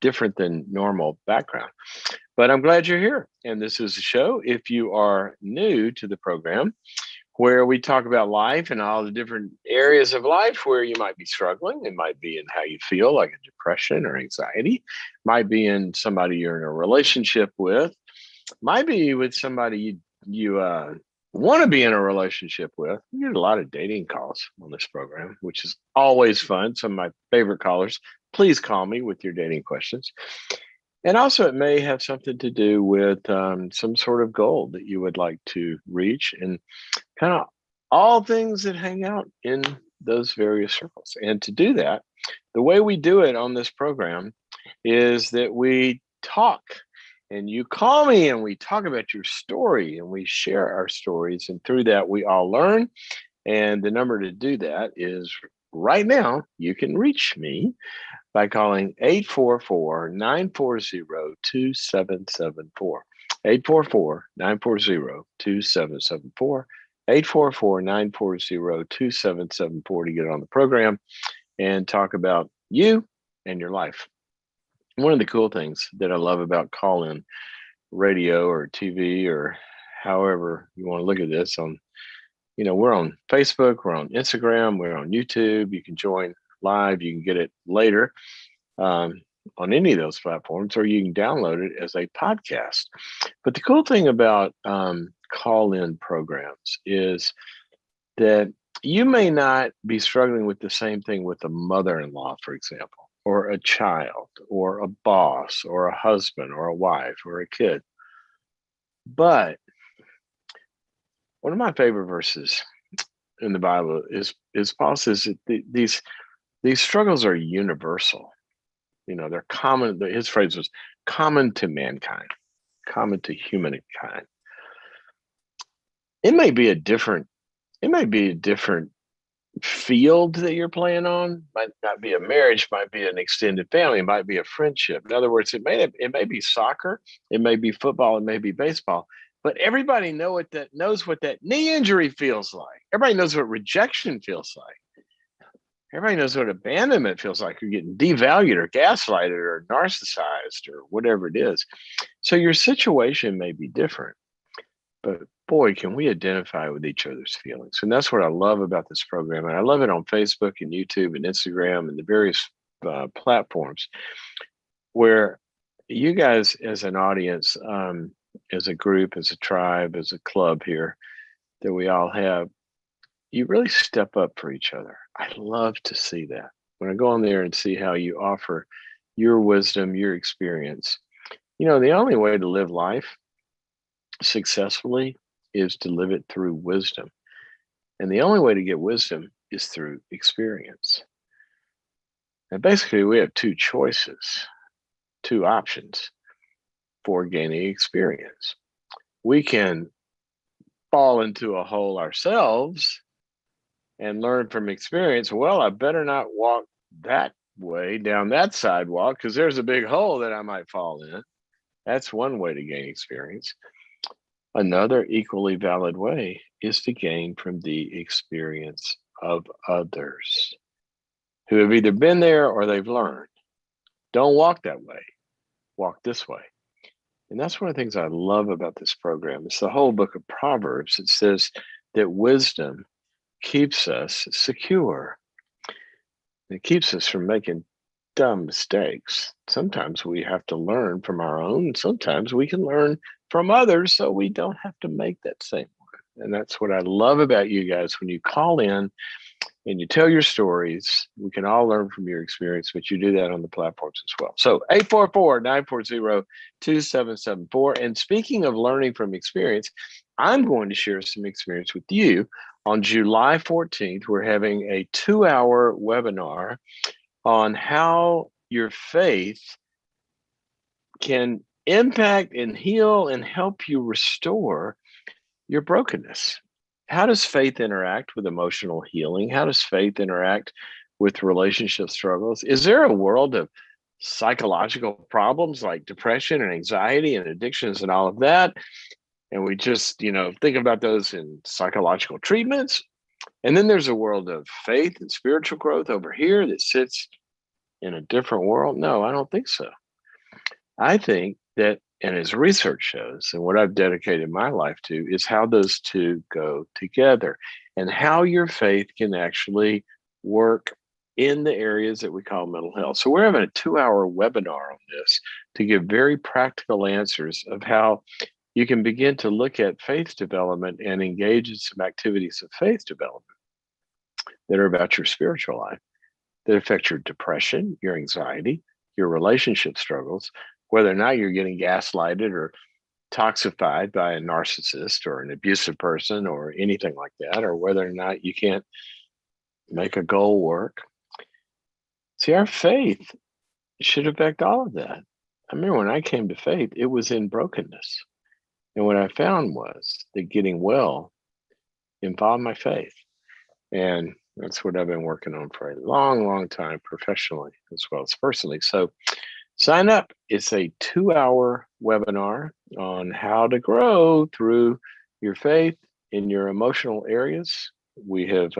different than normal background. But I'm glad you're here. And this is a show, if you are new to the program, where we talk about life and all the different areas of life where you might be struggling. It might be in how you feel, like a depression or anxiety, might be in somebody you're in a relationship with, might be with somebody you want to be in a relationship with. We get a lot of dating calls on this program, which is always fun. Some of my favorite callers. Please call me with your dating questions. And also, it may have something to do with some sort of goal that you would like to reach, and kind of all things that hang out in those various circles. And to do that, the way we do it on this program is that we talk, and you call me and we talk about your story and we share our stories. And through that, we all learn. And the number to do that is right now, you can reach me by calling 844-940-2774. 844-940-2774. 844-940-2774 to get on the program and talk about you and your life. One of the cool things that I love about call-in radio or TV, or however you want to look at this, we're on Facebook, we're on Instagram, we're on YouTube. You can join live, you can get it later on any of those platforms, or you can download it as a podcast. But the cool thing about call-in programs is that you may not be struggling with the same thing with a mother-in-law, for example, or a child, or a boss, or a husband, or a wife, or a kid. But one of my favorite verses in the Bible is Paul says that these struggles are universal. They're common. His phrase was common to mankind, common to humankind. It may be a different field that you're playing on. Might not be a marriage, might be an extended family, it might be a friendship. In other words, it may be soccer, it may be football, it may be baseball. But everybody knows what that knee injury feels like. Everybody knows what rejection feels like. Everybody knows what abandonment feels like. You're getting devalued or gaslighted or narcissized or whatever it is. So your situation may be different, but boy, can we identify with each other's feelings. And that's what I love about this program. And I love it on Facebook and YouTube and Instagram and the various platforms where you guys as an audience, as a group, as a tribe, as a club here that we all have, you really step up for each other. I love to see that. When I go on there and see how you offer your wisdom, your experience, the only way to live life successfully is to live it through wisdom. And the only way to get wisdom is through experience. And basically, we have two choices, two options for gaining experience. We can fall into a hole ourselves and learn from experience. Well, I better not walk that way down that sidewalk because there's a big hole that I might fall in. That's one way to gain experience. Another equally valid way is to gain from the experience of others who have either been there or they've learned. Don't walk that way. Walk this way. And that's one of the things I love about this program. It's the whole book of Proverbs. It says that wisdom keeps us secure. It keeps us from making dumb mistakes. Sometimes we have to learn from our own. Sometimes we can learn from others so we don't have to make that same one. And that's what I love about you guys. When you call in and you tell your stories, we can all learn from your experience, but you do that on the platforms as well. So 844-940-2774. And speaking of learning from experience, I'm going to share some experience with you. On July 14th, we're having a 2-hour webinar on how your faith can impact and heal and help you restore your brokenness. How does faith interact with emotional healing? How does faith interact with relationship struggles? Is there a world of psychological problems like depression and anxiety and addictions and all of that? And we just, think about those in psychological treatments. And then there's a world of faith and spiritual growth over here that sits in a different world? No, I don't think so. I think that, and as research shows, and what I've dedicated my life to, is how those two go together and how your faith can actually work in the areas that we call mental health. So, we're having a 2-hour webinar on this to give very practical answers of how you can begin to look at faith development and engage in some activities of faith development that are about your spiritual life, that affect your depression, your anxiety, your relationship struggles, whether or not you're getting gaslighted or toxified by a narcissist or an abusive person or anything like that, or whether or not you can't make a goal work. See, our faith should affect all of that. I remember when I came to faith, it was in brokenness. And what I found was that getting well involved my faith. And that's what I've been working on for a long, long time, professionally as well as personally. So sign up. It's a 2-hour webinar on how to grow through your faith in your emotional areas. We have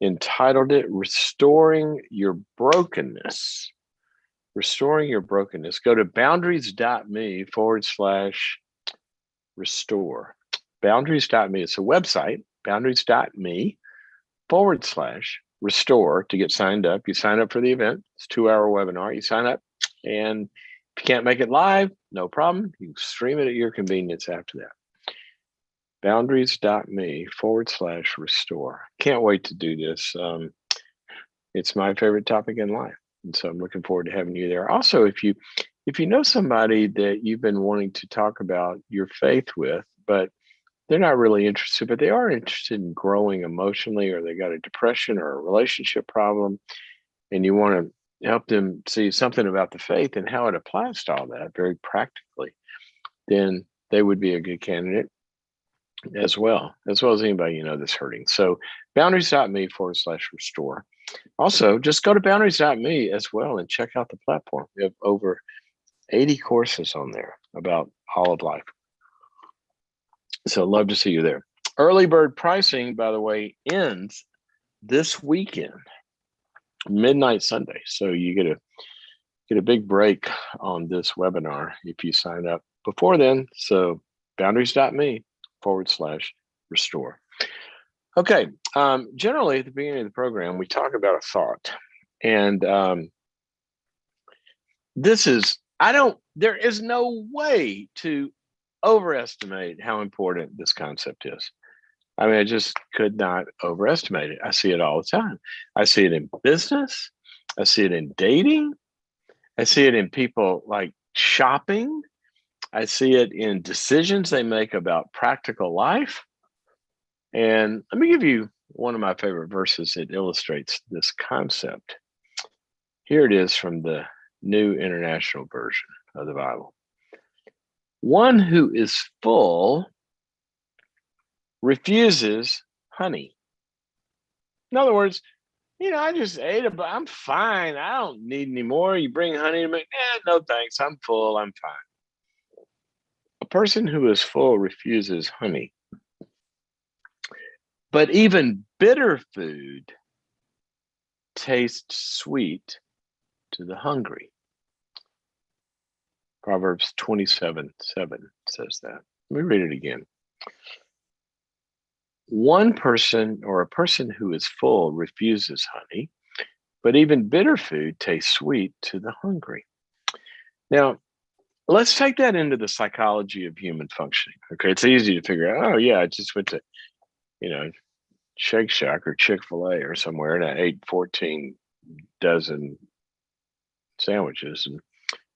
entitled it Restoring Your Brokenness. Restoring Your Brokenness. Go to boundaries.me/restore. Boundaries.me. It's a website, boundaries.me/restore to get signed up. You sign up for the event. It's a 2-hour webinar. You sign up, and if you can't make it live, no problem. You can stream it at your convenience after that. Boundaries.me/restore. Can't wait to do this. It's my favorite topic in life. And so I'm looking forward to having you there. Also, if you know somebody that you've been wanting to talk about your faith with, but they're not really interested, but they are interested in growing emotionally, or they got a depression or a relationship problem, and you want to help them see something about the faith and how it applies to all that very practically, then they would be a good candidate as well as anybody that's hurting. So boundaries.me/restore. Also, just go to boundaries.me as well and check out the platform. We have over 80 courses on there about all of life. So love to see you there. Early bird pricing, by the way, ends this weekend, midnight Sunday. So you get a big break on this webinar if you sign up before then. So boundaries.me/restore. Okay. Generally at the beginning of the program, we talk about a thought, and there is no way to overestimate how important this concept is. I mean, I just could not overestimate it. I see it all the time. I see it in business. I see it in dating. I see it in people like shopping. I see it in decisions they make about practical life. And let me give you one of my favorite verses that illustrates this concept. Here it is from the New International Version of the Bible. One who is full refuses honey. In other words, I just ate it, but I'm fine. I don't need any more. You bring honey to me? No thanks. I'm full. I'm fine. A person who is full refuses honey. But even bitter food tastes sweet to the hungry. Proverbs 27:7 says that. Let me read it again. One person, or a person who is full, refuses honey, but even bitter food tastes sweet to the hungry. Now, let's take that into the psychology of human functioning. Okay, it's easy to figure out, oh yeah, I just went to, Shake Shack or Chick-fil-A or somewhere, and I ate 14 dozen sandwiches, and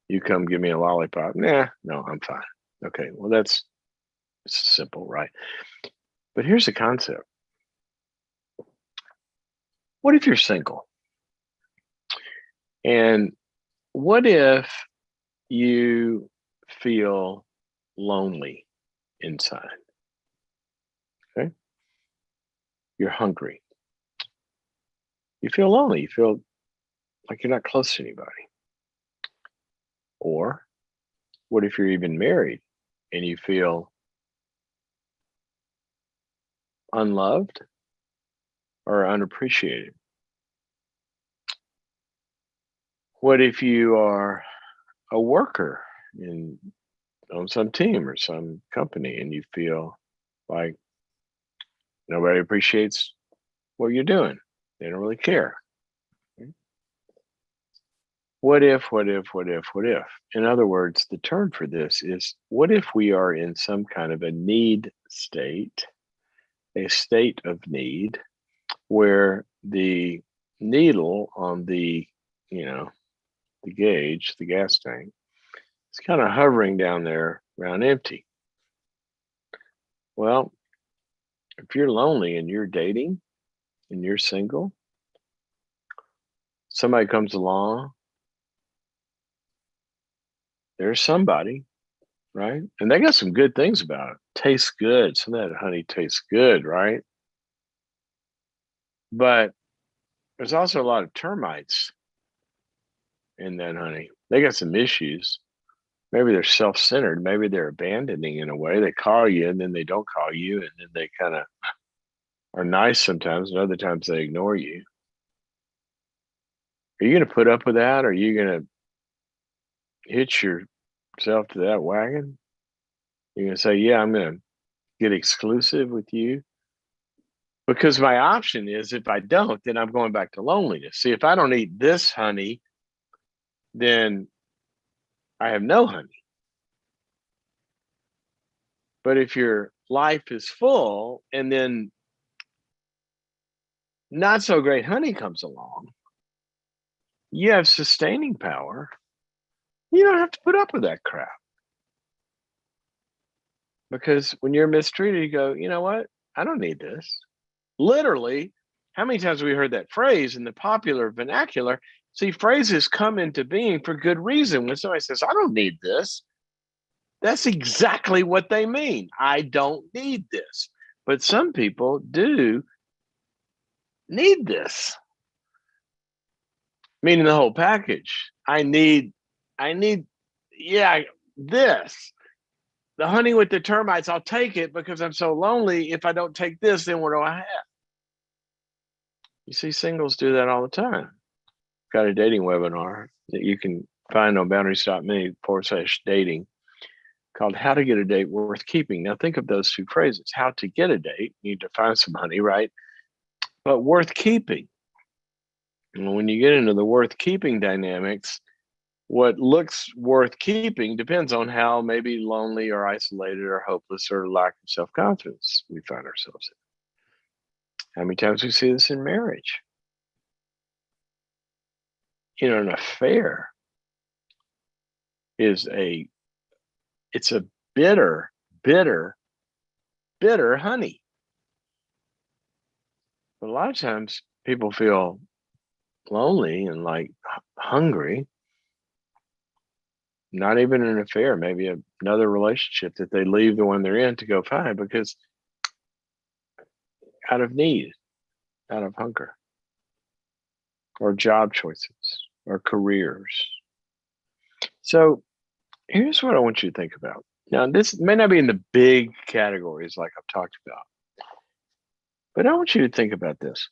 you come give me a lollipop. No, I'm fine. Okay, well, that's simple, right? But here's the concept. What if you're single? And what if you feel lonely inside? Okay. You're hungry. You feel lonely. You feel like you're not close to anybody. Or what if you're even married and you feel unloved or unappreciated? What if you are a worker in on some team or some company and you feel like nobody appreciates what you're doing? They don't really care. What if, what if, what if, what if? In other words, the term for this is what if we are in some kind of a need state, a state of need, where the needle on you know, the gauge, the gas tank, is kind of hovering down there around empty. Well, if you're lonely and you're dating and you're single, somebody comes along, there's somebody, right? And they got some good things about it. Tastes good. Some of that honey tastes good, right? But there's also a lot of termites in that honey. They got some issues. Maybe they're self-centered. Maybe they're abandoning in a way. They call you and then they don't call you, and then they kind of are nice sometimes, and other times they ignore you. Are you going to put up with that? Or are you going to hitch yourself to that wagon? You're going to say, "Yeah, I'm going to get exclusive with you." Because my option is if I don't, then I'm going back to loneliness. See, if I don't eat this honey, then I have no honey. But if your life is full and then not so great honey comes along, you have sustaining power. You don't have to put up with that crap. Because when you're mistreated, you go, you know what? I don't need this. Literally, how many times have we heard that phrase in the popular vernacular? See, phrases come into being for good reason. When somebody says, I don't need this, that's exactly what they mean. I don't need this. But some people do need this, meaning the whole package. I need, yeah, this. The honey with the termites, I'll take it because I'm so lonely. If I don't take this, then what do I have? You see, singles do that all the time. Got a dating webinar that you can find on boundaries.me/dating called How to Get a Date Worth Keeping. Now, think of those two phrases: how to get a date, you need to find some honey, right? But worth keeping. And when you get into the worth keeping dynamics, what looks worth keeping depends on how maybe lonely or isolated or hopeless or lack of self confidence we find ourselves in. How many times we see this in marriage? You know, an affair is it's a bitter, bitter, bitter honey. But a lot of times people feel lonely and like hungry, not even an affair, maybe another relationship that they leave the one they're in to go find because out of need, out of hunger, or job choices, or careers. So here's what I want you to think about. Now, this may not be in the big categories like I've talked about, but I want you to think about this.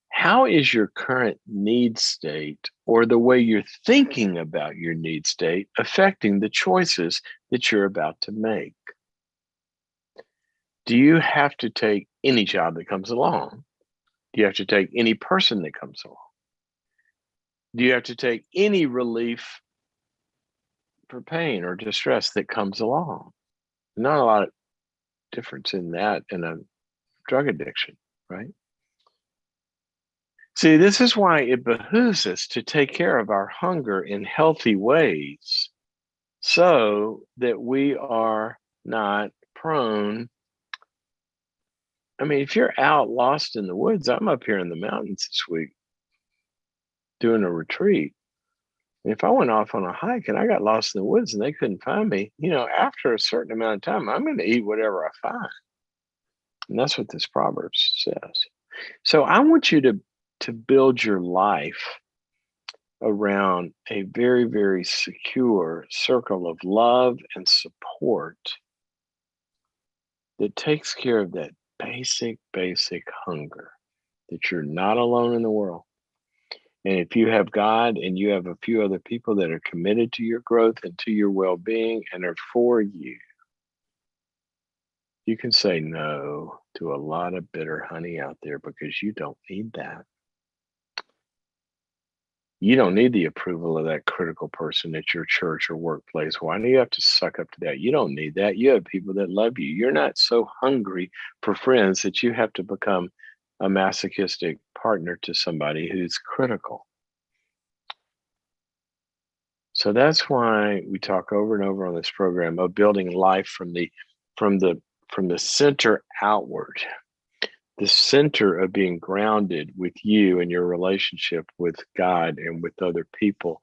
How is your current need state or the way you're thinking about your need state affecting the choices that you're about to make? Do you have to take any job that comes along? Do you have to take any person that comes along? Do you have to take any relief for pain or distress that comes along? Not a lot of difference in that and a drug addiction, right? See, this is why it behooves us to take care of our hunger in healthy ways so that we are not prone. I mean, if you're out lost in the woods, I'm up here in the mountains this week doing a retreat. If I went off on a hike and I got lost in the woods and they couldn't find me, you know, after a certain amount of time, I'm going to eat whatever I find. And that's what this Proverbs says. So I want you to build your life around a very, very secure circle of love and support that takes care of that basic hunger, that you're not alone in the world. And if you have God and you have a few other people that are committed to your growth and to your well-being and are for you, you can say no to a lot of bitter honey out there because you don't need that. You don't need the approval of that critical person at your church or workplace. Why do you have to suck up to that? You don't need that. You have people that love you. You're not so hungry for friends that you have to become a masochistic partner to somebody who's critical. So that's why we talk over and over on this program of building life from the center outward. The center of being grounded with you and your relationship with God and with other people,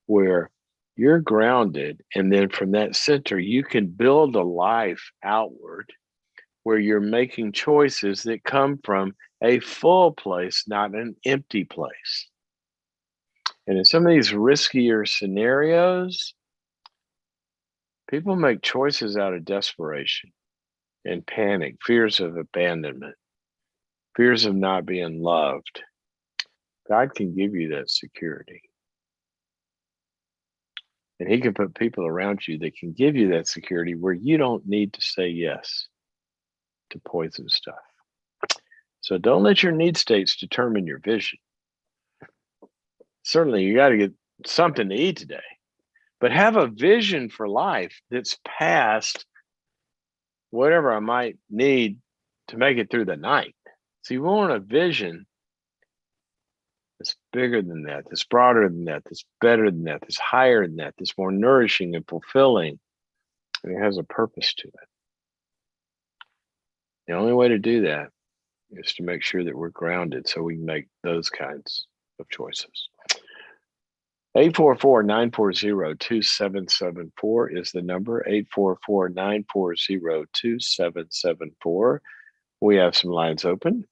where you're grounded. And then from that center, you can build a life outward where you're making choices that come from a full place, not an empty place. And in some of these riskier scenarios, people make choices out of desperation and panic, fears of abandonment, fears of not being loved. God can give you that security. And he can put people around you that can give you that security where you don't need to say yes to poison stuff. So don't let your need states determine your vision. Certainly, you got to get something to eat today, but have a vision for life that's past whatever I might need to make it through the night. So you want a vision that's bigger than that, that's broader than that, that's better than that, that's higher than that, that's more nourishing and fulfilling, and it has a purpose to it. The only way to do that is to make sure that we're grounded so we can make those kinds of choices. 844-940-2774 is the number, 844-940-2774. We have some lines open.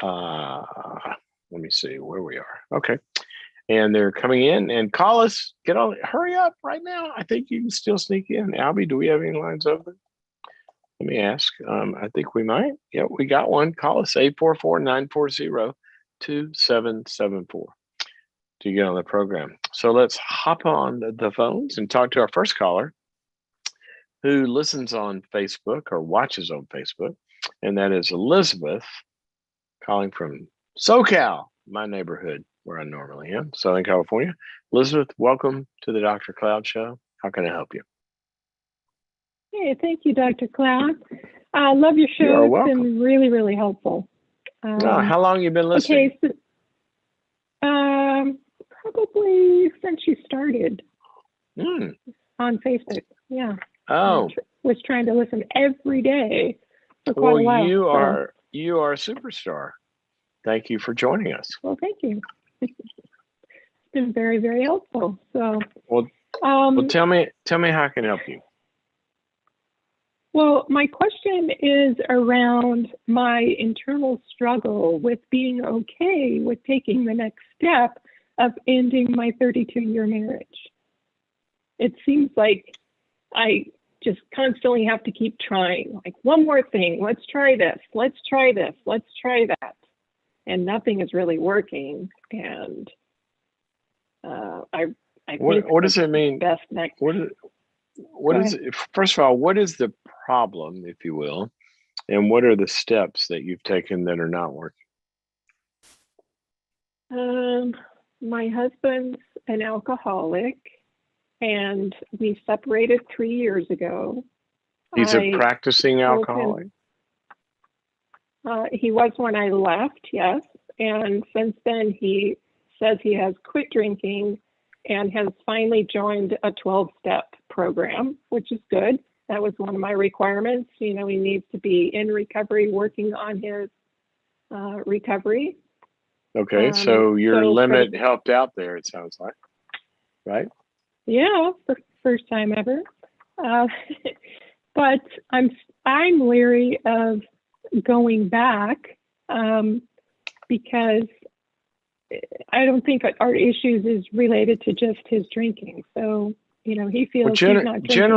Let me see where we are. Okay. And they're coming in, and call us. Hurry up right now. I think you can still sneak in. Albie, do we have any lines open? Let me ask. I think we might. Yeah, we got one. Call us 844-940-2774 to get on the program. So let's hop on the phones and talk to our first caller who listens on Facebook or watches on Facebook. And that is Elizabeth calling from SoCal, my neighborhood where I normally am, Southern California. Elizabeth, welcome to the Dr. Cloud Show. How can I help you? Hey, thank you, Dr. Cloud. I love your show. You're it's welcome. been really, really helpful. How long have you been listening? Okay, so, probably since you started on Facebook. Yeah. Oh. Was trying to listen every day for quite a while. You are a superstar. Thank you for joining us. Well, thank you. It's been very, very helpful. So, well, tell me how I can help you. Well, my question is around my internal struggle with being okay with taking the next step of ending my 32-year marriage. It seems like I just constantly have to keep trying. Like, one more thing, let's try this, let's try this, let's try that. And nothing is really working. And I what does it mean? Best next. What is it? First of all, what is the problem, if you will, and what are the steps that you've taken that are not working? My husband's an alcoholic, and we separated 3 years ago. He's a practicing alcoholic? He was when I left, yes. And since then, he says he has quit drinking and has finally joined a 12-step program, which is good. That was one of my requirements. You know, he needs to be in recovery, working on his recovery. Okay, so your limit helped out there, it sounds like, right? Yeah, first time ever. But I'm leery of going back because I don't think our issues is related to just his drinking. So, you know, he feels he's not drinking.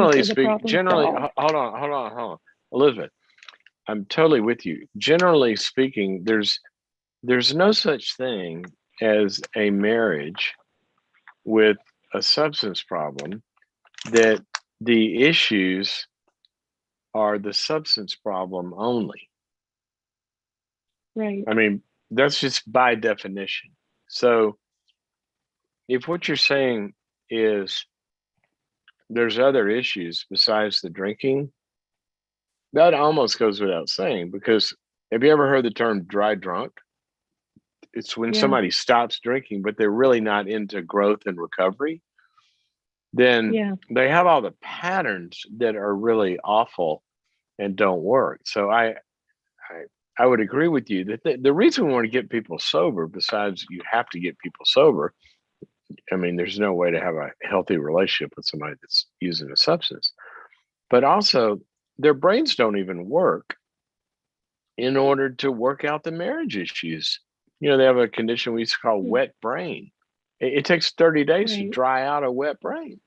Hold on, Elizabeth, I'm totally with you. Generally speaking, there's no such thing as a marriage with a substance problem, that the issues are the substance problem only. Right. I mean, that's just by definition. So if what you're saying is there's other issues besides the drinking, that almost goes without saying, because have you ever heard the term dry drunk? It's when Yeah. somebody stops drinking, but they're really not into growth and recovery. Then Yeah. they have all the patterns that are really awful and don't work. So I, I would agree with you that the reason we want to get people sober, besides you have to get people sober, I mean, there's no way to have a healthy relationship with somebody that's using a substance, but also their brains don't even work in order to work out the marriage issues. You know, they have a condition we used to call Yeah. wet brain. It takes 30 days to Right. dry out a wet brain.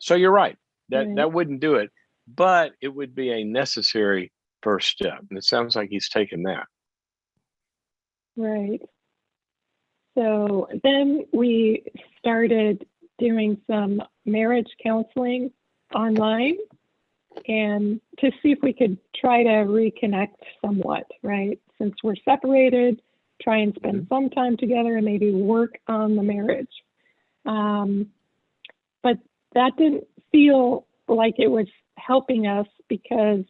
So you're right. Right. That wouldn't do it, but it would be a necessary first step. And it sounds like he's taken that. Right. So then we started doing some marriage counseling online and to see if we could try to reconnect somewhat, right? Since we're separated, try and spend some time together and maybe work on the marriage. But that didn't feel like it was helping us because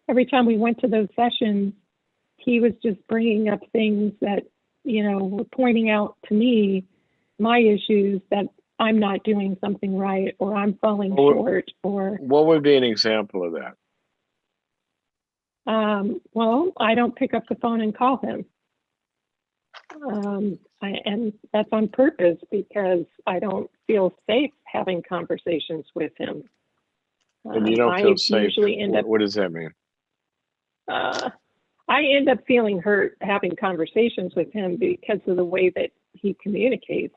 every time we went to those sessions, he was just bringing up things that, were pointing out to me my issues that I'm not doing something right or I'm falling short or. What would be an example of that? Well, I don't pick up the phone and call him. And that's on purpose because I don't feel safe having conversations with him. And you don't feel safe. Usually end up, what does that mean? I end up feeling hurt having conversations with him because of the way that he communicates.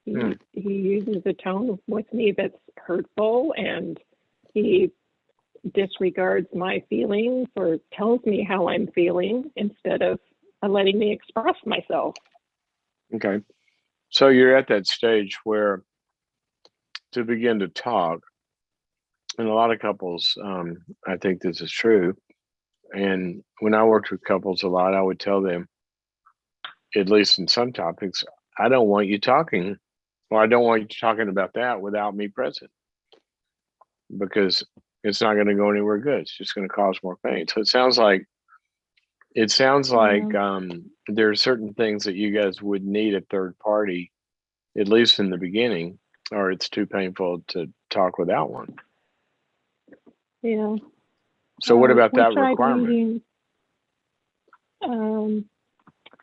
He uses a tone with me that's hurtful, and he disregards my feelings or tells me how I'm feeling instead of letting me express myself. Okay. So you're at that stage where to begin to talk, and a lot of couples, I think this is true. And when I worked with couples a lot, I would tell them, at least in some topics, I don't want you talking, or I don't want you talking about that without me present, because it's not going to go anywhere good. It's just going to cause more pain. So it sounds like there are certain things that you guys would need a third party, at least in the beginning, or it's too painful to talk without one. Yeah. So what about that requirement?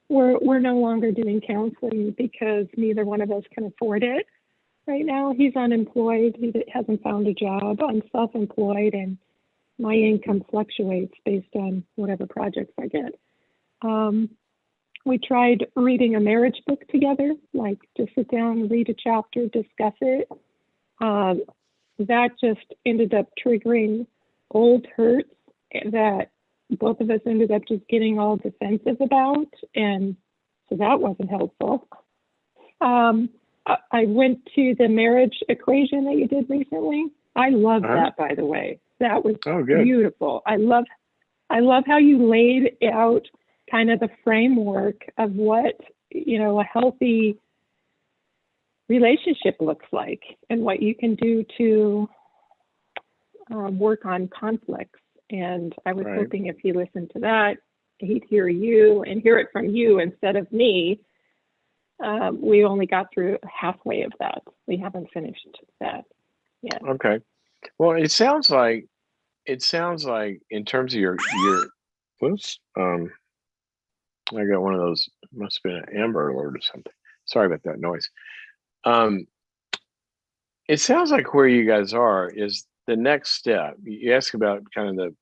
We're no longer doing counseling because neither one of us can afford it. Right now, he's unemployed. He hasn't found a job. I'm self-employed, and my income fluctuates based on whatever projects I get. We tried reading a marriage book together, like to sit down, read a chapter, discuss it. That just ended up triggering old hurts that both of us ended up just getting all defensive about, and so that wasn't helpful. I went to the marriage equation that you did recently. I love that, by the way. That was beautiful. I love how you laid out kind of the framework of what, a healthy relationship looks like and what you can do to work on conflicts. And I was hoping if he listened to that, he'd hear you and hear it from you instead of me. We only got through halfway of that. We haven't finished that yet. Okay. Well, it sounds like in terms of your whoops, I got one of those, must have been an Amber Alert or something. Sorry about that noise. It sounds like where you guys are is the next step. You ask about kind of the,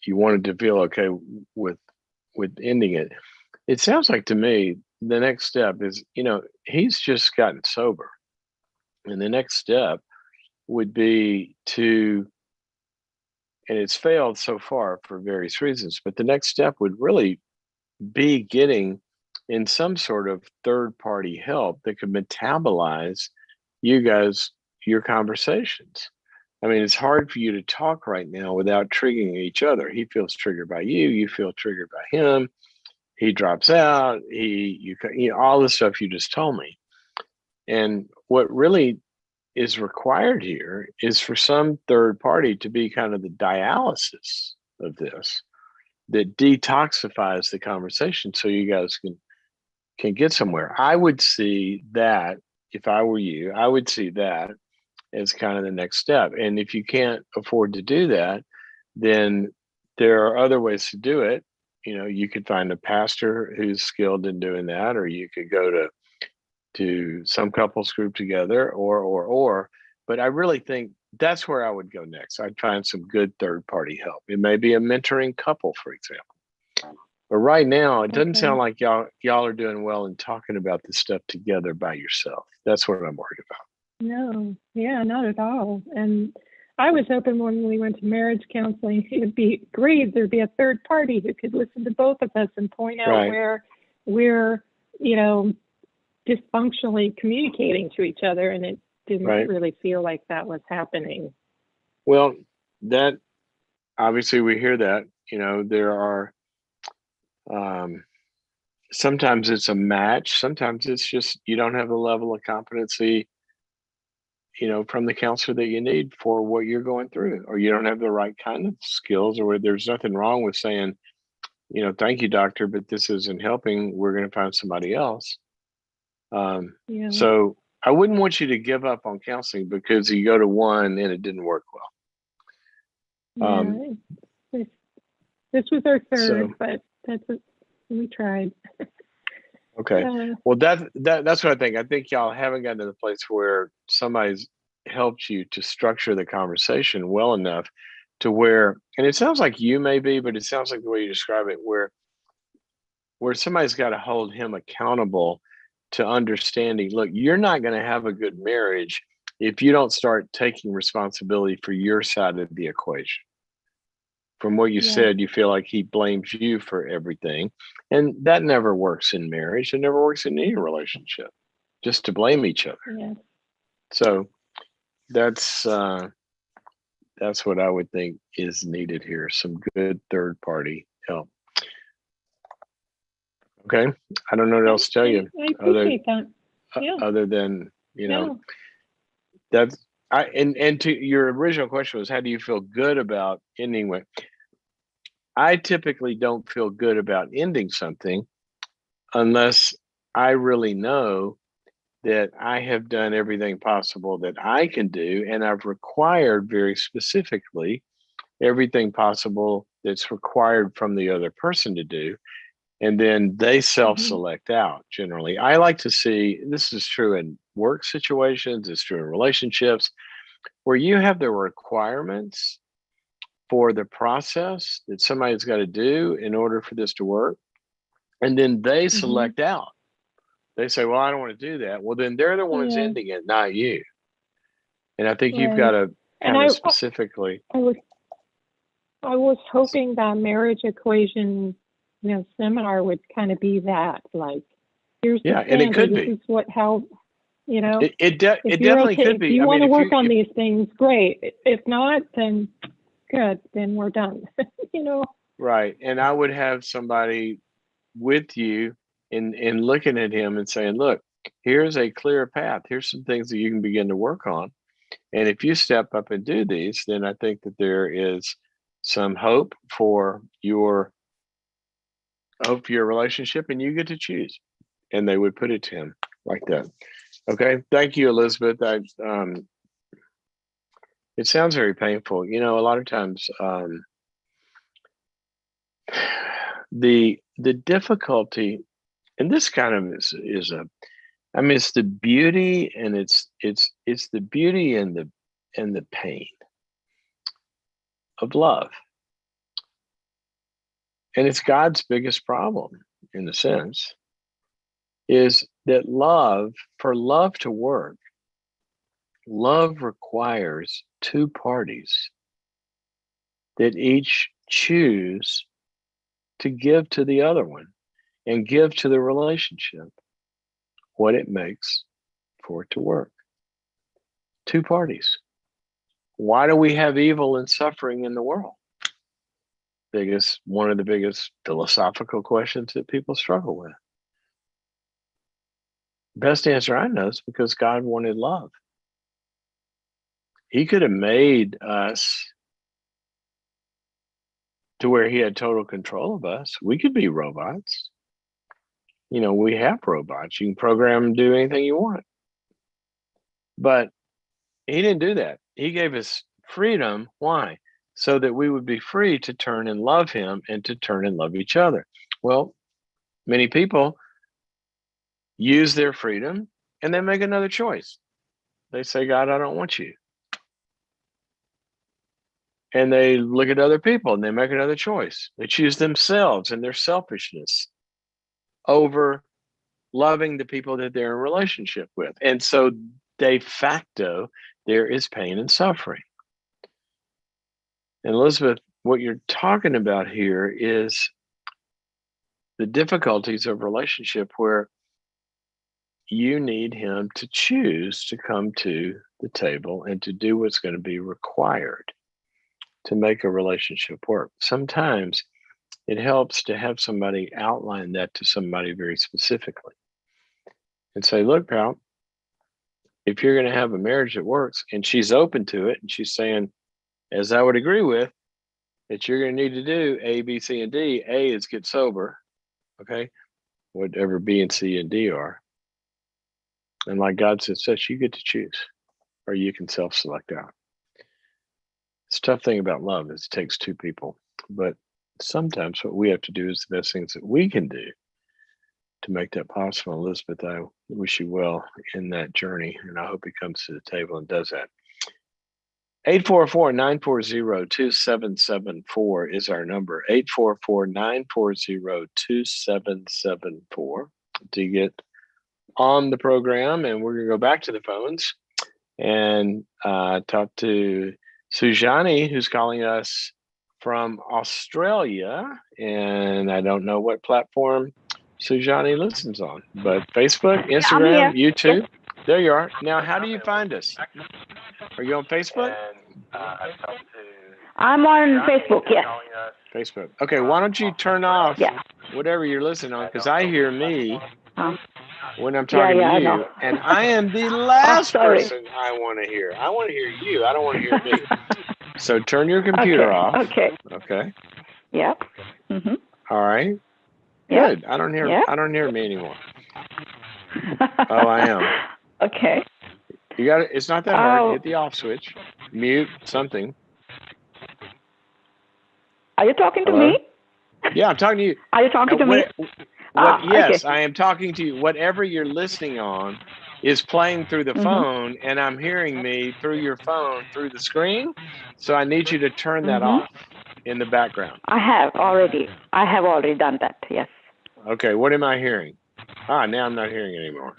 you wanted to feel okay with ending it. It sounds like to me, the next step is, he's just gotten sober. And the next step would be to, and it's failed so far for various reasons, but the next step would really be getting in some sort of third party help that could metabolize you guys, your conversations. I mean, it's hard for you to talk right now without triggering each other. He feels triggered by you, you feel triggered by him. He drops out, all the stuff you just told me. And what really is required here is for some third party to be kind of the dialysis of this, that detoxifies the conversation so you guys can get somewhere. I would see that, if I were you, I would see that as kind of the next step. And if you can't afford to do that, then there are other ways to do it. You know, you could find a pastor who's skilled in doing that, or you could go to some couples group together, or. But I really think that's where I would go next. I'd find some good third party help. It may be a mentoring couple, for example. But right now, it doesn't sound like y'all are doing well in talking about this stuff together by yourself. That's what I'm worried about. No, yeah, not at all. And I was hoping when we went to marriage counseling, it'd be great. There'd be a third party who could listen to both of us and point out where we're, dysfunctionally communicating to each other. And it didn't really feel like that was happening. Well, that obviously we hear that, there are, sometimes it's a match. Sometimes it's just, you don't have the level of competency from the counselor that you need for what you're going through, or you don't have the right kind of skills, or there's nothing wrong with saying, thank you, doctor, but this isn't helping. We're going to find somebody else. So I wouldn't want you to give up on counseling because you go to one and it didn't work well. This was our third, but we tried. Okay. Well, that's what I think. I think y'all haven't gotten to the place where somebody's helped you to structure the conversation well enough to where, and it sounds like you may be, but it sounds like the way you describe it, where somebody's got to hold him accountable to understanding, look, you're not going to have a good marriage if you don't start taking responsibility for your side of the equation. From what you said, you feel like he blames you for everything. And that never works in marriage. It never works in any relationship, just to blame each other. Yeah. So that's what I would think is needed here. Some good third party help. Okay. I don't know what else to tell you. I appreciate that. Other than, that's and to your original question was, how do you feel good about ending with? I typically don't feel good about ending something unless I really know that I have done everything possible that I can do, and I've required very specifically everything possible that's required from the other person to do. And then they self-select out generally. I like to see, this is true in work situations, it's true in relationships, where you have the requirements for the process that somebody's got to do in order for this to work. And then they select out. They say, well, I don't want to do that. Well, then they're the ones ending it, not you. And I think you've got to kind of specifically. I was hoping that marriage equation, seminar would kind of be that, like, here's the and it could be. This is how. It definitely could be. If you want to work on these things, great. If not, then good. Then we're done. Right. And I would have somebody with you in looking at him and saying, look, here's a clear path. Here's some things that you can begin to work on. And if you step up and do these, then I think that there is some hope for your relationship, and you get to choose. And they would put it to him like that. Okay. Thank you, Elizabeth. It sounds very painful. A lot of times, the difficulty, and this kind of is it's the beauty, and it's the beauty and the pain of love. And it's God's biggest problem, in a sense, is that for love to work, love requires two parties that each choose to give to the other one. and give to the relationship what it makes for it to work. Two parties. Why do we have evil and suffering in the world? One of the biggest philosophical questions that people struggle with. Best answer I know is because God wanted love. He could have made us to where he had total control of us. We could be robots. We have robots. You can program them to do anything you want. But he didn't do that. He gave us freedom. Why? So that we would be free to turn and love him and to turn and love each other. Well, many people use their freedom and then make another choice. They say, God, I don't want you. And they look at other people and they make another choice. They choose themselves and their selfishness over loving the people that they're in relationship with. And so de facto, there is pain and suffering. And Elizabeth, what you're talking about here is the difficulties of relationship where you need him to choose to come to the table and to do what's going to be required to make a relationship work. Sometimes it helps to have somebody outline that to somebody very specifically and say, look, pal, if you're going to have a marriage that works, and she's open to it, and she's saying, as I would agree with, that you're going to need to do A, B, C, and D. A is get sober, okay? Whatever B and C and D are. And like God says, you get to choose, or you can self-select out. The tough thing about love is it takes two people, but sometimes what we have to do is the best things that we can do to make that possible. Elizabeth, I wish you well in that journey, and I hope he comes to the table and does that. 844-940-2774 is our number. 844-940-2774 to get on the program, and we're going to go back to the phones and talk to Sujani, who's calling us from Australia, and I don't know what platform Sujani listens on, but Facebook, Instagram, YouTube. Yes. There you are. Now, how do you find us? Are you on Facebook? I'm on Facebook, yes. Facebook. Okay, why don't you turn off whatever you're listening on, because I hear me when I'm talking to you, and I am the last person I want to hear. I want to hear you. I don't want to hear me. So turn your computer off. Okay. Okay. Yep. Mm-hmm. All right. Yep. Good. I don't hear me anymore. Oh, I am. Okay. You got it. It's not that hard. Hit the off switch. Mute something. Are you talking to me? Yeah, I'm talking to you. Are you talking to me? Yes, okay. I am talking to you. Whatever you're listening on is playing through the phone, and I'm hearing me through your phone, through the screen. So I need you to turn that off in the background. I have already done that, yes. Okay, what am I hearing? Now I'm not hearing anymore.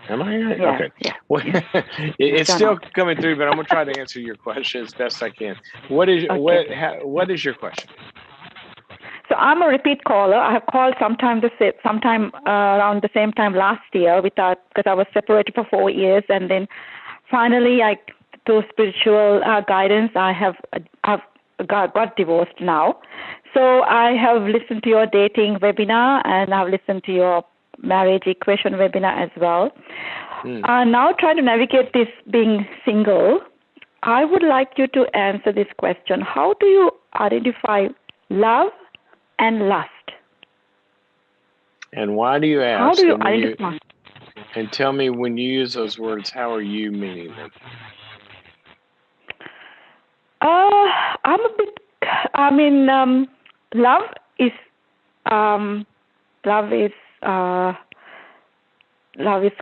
Am I hearing? Yeah, okay. Yeah. Well, it's still coming through, but I'm going to try to answer your question as best I can. What is your question? So I'm a repeat caller. I have called sometime around the same time last year because I was separated for 4 years, and then finally, through spiritual guidance, I've got divorced now. So I have listened to your dating webinar, and I've listened to your marriage equation webinar as well. Now trying to navigate this being single, I would like you to answer this question. How do you identify love and lust? And why do you ask? How do you identify? And tell me, when you use those words, how are you meaning them? Love is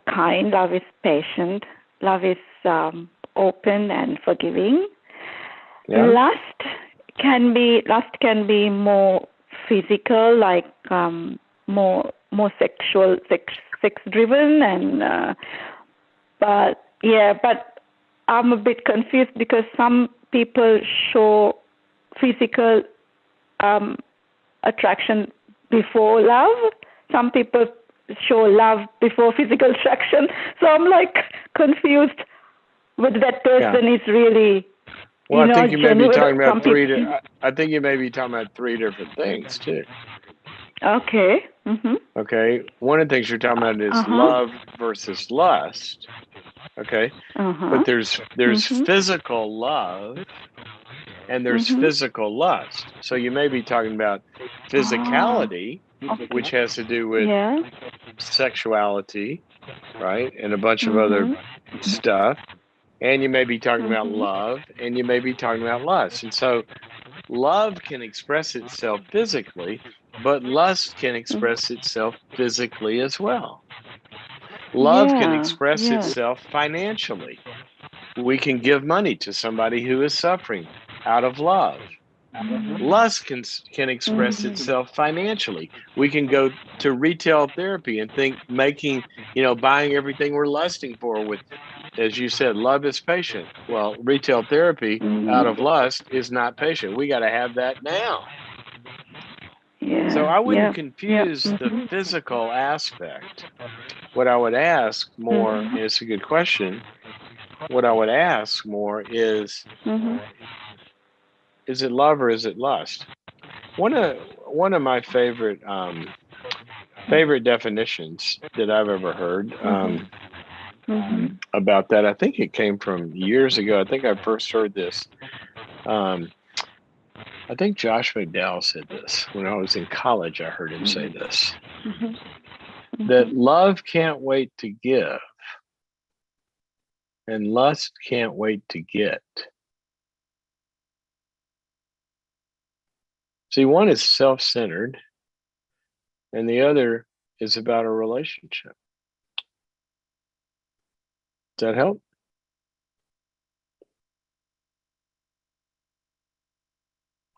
kind, love is patient, love is open and forgiving. Yeah. Lust can be more physical, like more sexual, sex driven, and but I'm a bit confused because some people show physical attraction before love. some people show love before physical attraction. So I'm like confused whether that person is really, well, I think you may be talking about I think you may be talking about three different things too. Okay. Mm-hmm. Okay. One of the things you're talking about is love versus lust. Okay. But there's physical love and there's physical lust. So you may be talking about physicality, which has to do with sexuality, right? And a bunch of other stuff. And you may be talking about love and you may be talking about lust. And so love can express itself physically, but lust can express itself physically as well. Love can express itself financially. We can give money to somebody who is suffering out of love. Lust can express itself financially. We can go to retail therapy and think buying everything we're lusting for with, as you said, love is patient. Well, retail therapy out of lust is not patient. We got to have that now. So I wouldn't confuse the physical aspect. What I would ask more, and it's a good question, what I would ask more is it love or is it lust? One of my favorite definitions that I've ever heard about that, I think it came from years ago. I think I first heard this. I think Josh McDowell said this when I was in college. I heard him say this, that love can't wait to give and lust can't wait to get. See, one is self-centered and the other is about a relationship. Does that help?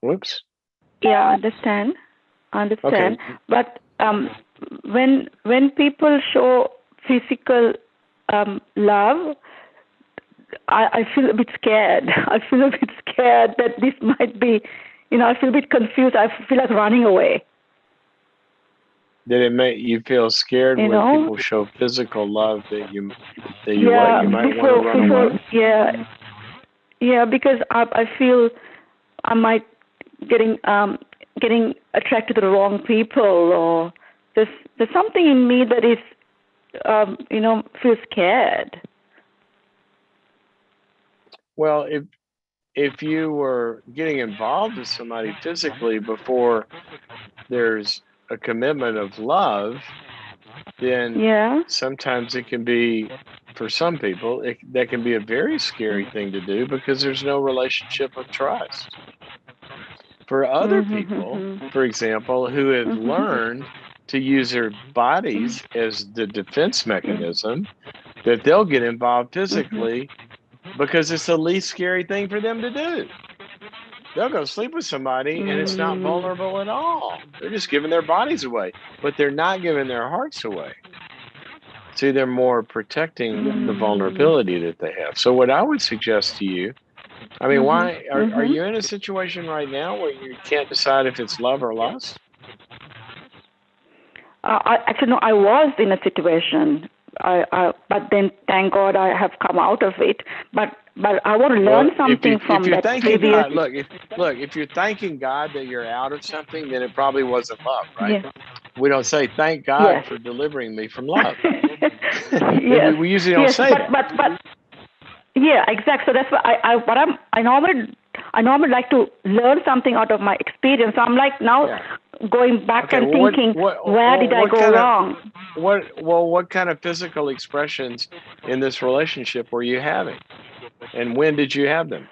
Whoops. Yeah, I understand. Okay. But when people show physical love, I feel a bit scared. I feel a bit scared that this might be, I feel a bit confused. I feel like running away. Did it make you feel scared when people show physical love that you might want to run away? Yeah, because I feel I might getting attracted to the wrong people, or there's something in me that is feels scared. Well, if you were getting involved with somebody physically before there's a commitment of love, then sometimes it can be, for some people, that can be a very scary thing to do because there's no relationship of trust. For other people, for example, who have learned to use their bodies as the defense mechanism, that they'll get involved physically because it's the least scary thing for them to do. They'll go sleep with somebody and it's not vulnerable at all. They're just giving their bodies away, but they're not giving their hearts away. See, they're more protecting the vulnerability that they have. So what I would suggest to you, I mean, why are you in a situation right now where you can't decide if it's love or lust? I was in a situation, but then thank God I have come out of it. But I want to learn something from that previous. God, look, if you're thanking God that you're out of something, then it probably wasn't love, right? Yes. We don't say thank God for delivering me from love. we usually don't say that. But yeah, exactly. So that's what I normally like to learn something out of my experience. So I'm like now going back and thinking, where did I go wrong? What kind of physical expressions in this relationship were you having? And when did you have them?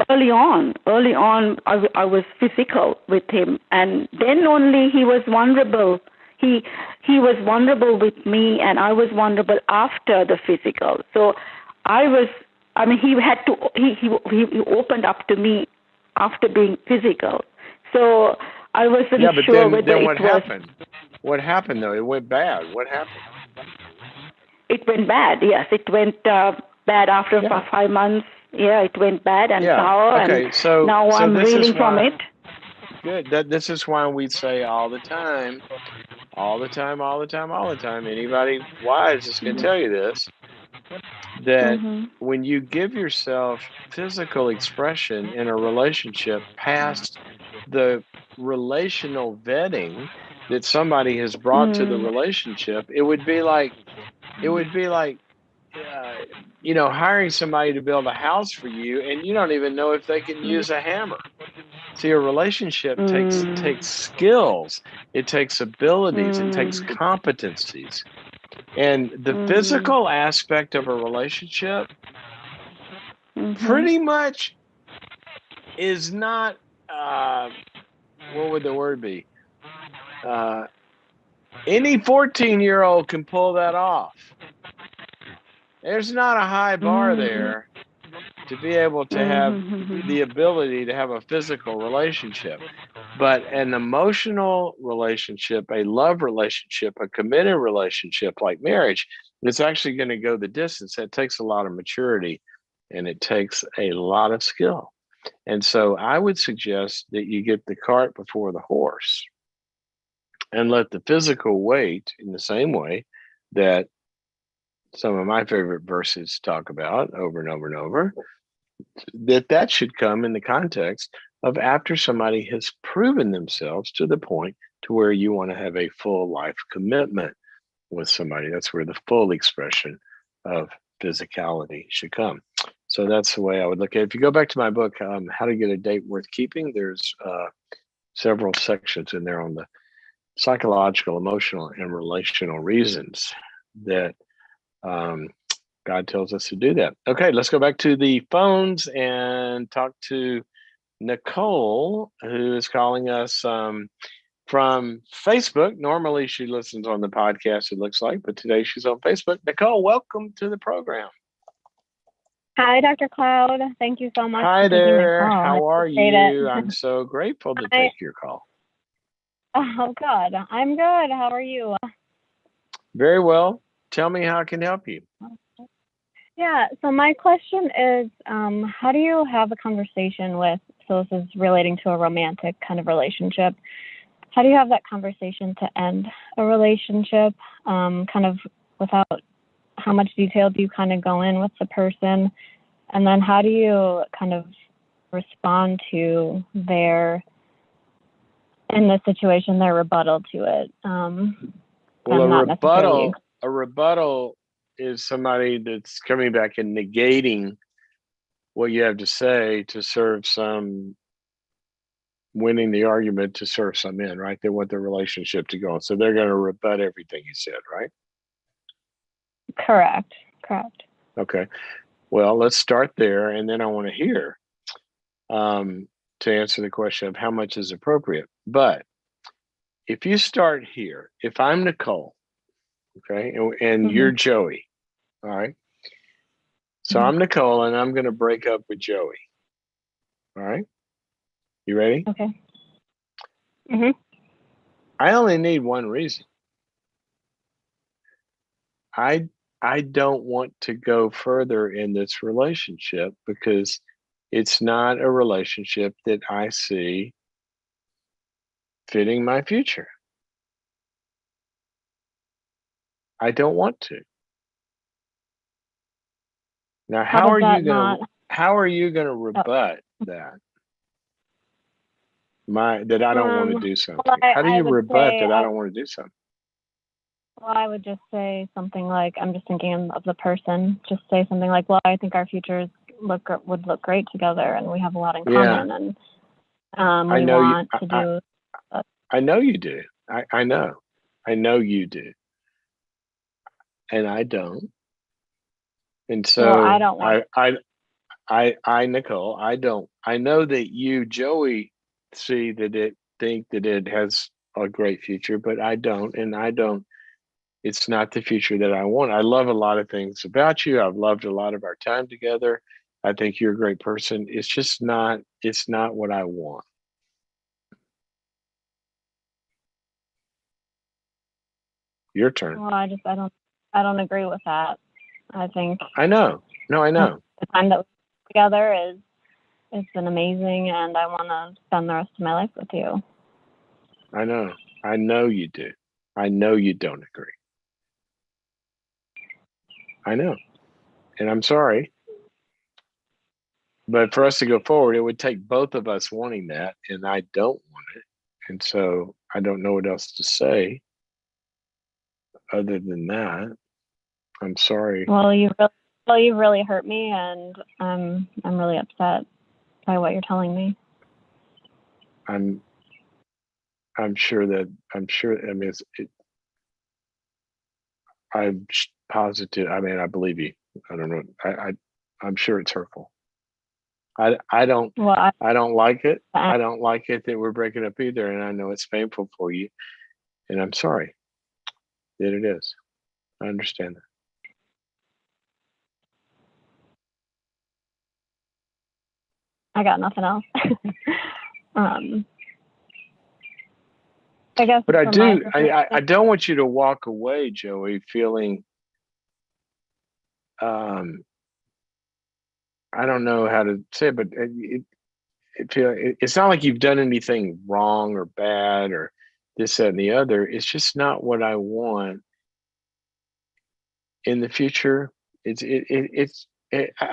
Early on, I was physical with him, and then only he was vulnerable. He was vulnerable with me, and I was vulnerable after the physical. So he opened up to me after being physical. So I wasn't sure whether then what happened? What happened though? It went bad. What happened? It went bad. Yes, it went bad after 5 months. Yeah, it went bad and sour, and now I'm reeling from it. good. This is why we say all the time, all the time, all the time, all the time. Anybody wise is going to tell you this, that Mhm. when you give yourself physical expression in a relationship past the relational vetting that somebody has brought to the Mm. relationship, it would be like uh, hiring somebody to build a house for you, and you don't even know if they can use a hammer. See, a relationship Mm. takes skills, it takes abilities, it takes Mm. competencies. And the Mm. physical aspect of a relationship Mhm. pretty much is not, what would the word be? Uh, any 14-year-old can pull that off. There's not a high bar Mm. there to be able to have Mhm. the ability to have a physical relationship. But an emotional relationship, a love relationship, a committed relationship like marriage, it's actually going to go the distance. It takes a lot of maturity and it takes a lot of skill. And so I would suggest that you get the cart before the horse and let the physical wait in the same way that some of my favorite verses talk about over and over and over, that should come in the context of after somebody has proven themselves to the point to where you want to have a full life commitment with somebody. That's where the full expression of physicality should come. So that's the way I would look at it. If you go back to my book, How to Get a Date Worth Keeping, there's several sections in there on the psychological, emotional, and relational reasons that um, God tells us to do that. Okay, let's go back to the phones and talk to Nicole, who is calling us from Facebook. Normally she listens on the podcast, it looks like, but today she's on Facebook. Nicole, welcome to the program. Hi, Dr. Cloud. Thank you so much Hi for taking my there. call. I How are appreciate you? it. I'm so grateful to I, take your call. oh, good. I'm good. How are you? Very well. Tell me how I can help you. Yeah, so my question is, how do you have a conversation with, so this is relating to a romantic kind of relationship, how do you have that conversation to end a relationship, kind of without, how much detail do you kind of go in with the person? And then how do you kind of respond to their, in this situation, their rebuttal to it? Well, I'm not necessarily. a rebuttal is somebody that's coming back and negating what you have to say to serve some, winning the argument to serve some in, right? They want the relationship to go on. So they're going to rebut everything you said, right? Correct. Okay. Well, let's start there. And then I want to hear to answer the question of how much is appropriate. But if you start here, if I'm Nicole, okay, and Mm-hmm. you're Joey, all right. So Mm-hmm. I'm Nicole and I'm going to break up with Joey. All right. You ready? Okay. Mm-hmm. I only need one reason. I don't want to go further in this relationship because it's not a relationship that I see fitting my future. I don't want to. Now, How does that not? how are you gonna Oh. rebut that? That I don't want to do something. Well, How do I you would rebut say, that I don't want to do something? well, I would just say something like, I'm just thinking of the person. Just say something like, well, I think our futures would look great together, and we have a lot in common, and I we know you. want to do. I know you do. I know. I know you do, and I don't. And Well, I so don't want. Nicole, I don't. I know that you, Joey, see that think that it has a great future, but I don't, and I don't. It's not the future that I want. I love a lot of things about you. I've loved a lot of our time together. I think you're a great person. It's just not. It's not what I want. Your turn. Well, I don't agree with that. I think I know. No, I know. the time that we're together is it's been amazing, and I want to spend the rest of my life with you. I know you do. I know you don't agree. I know. And I'm sorry. But for us to go forward, it would take both of us wanting that, and I don't want it. And so I don't know what else to say other than that. I'm sorry. Well, you really hurt me, and I'm really upset by what you're telling me. I'm sure. I mean, I'm positive. I mean, I believe you. I don't know. I'm sure it's hurtful. I don't like it. I don't like it that we're breaking up either, and I know it's painful for you, and I'm sorry that it is. I understand that. I got nothing else. I guess. But I don't want you to walk away, Joey, feeling I don't know how to say it, but it's not like you've done anything wrong or bad or this, that, and the other. It's just not what I want in the future. I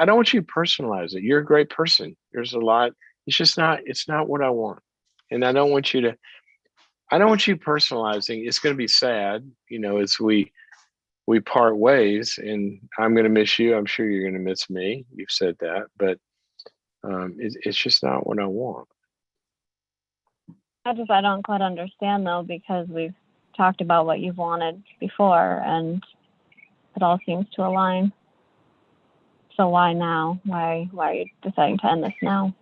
don't want you to personalize it. You're a great person. There's a lot. It's not what I want. And I don't want you personalizing. It's going to be sad, as we part ways, and I'm going to miss you. I'm sure you're going to miss me. You've said that, but it's just not what I want. I don't quite understand though, because we've talked about what you've wanted before, and it all seems to align. So why now? Why are you deciding to end this now?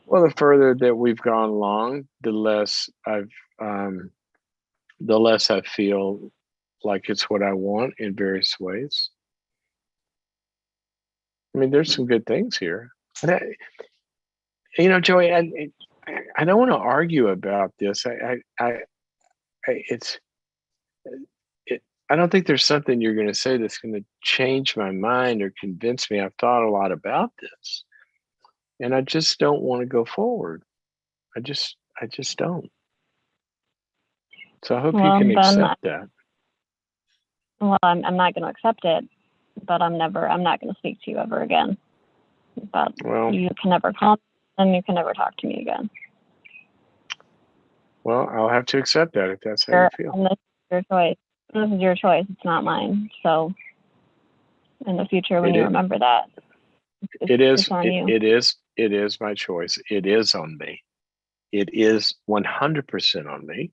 Well, the further that we've gone along, the less I feel like it's what I want in various ways. I mean, there's some good things here. But Joey, I don't want to argue about this. I don't think there's something you're going to say that's going to change my mind or convince me. I've thought a lot about this, and I just don't want to go forward. I just don't. So I hope you can accept that. Well, I'm not going to accept it, but I'm not going to speak to you ever again. But you can never call me, and you can never talk to me again. Well, I'll have to accept that if that's how you feel. And this is your choice. This is your choice. It's not mine. So in the future, when you remember that, it's on you. It is my choice. It is on me. It is 100% on me.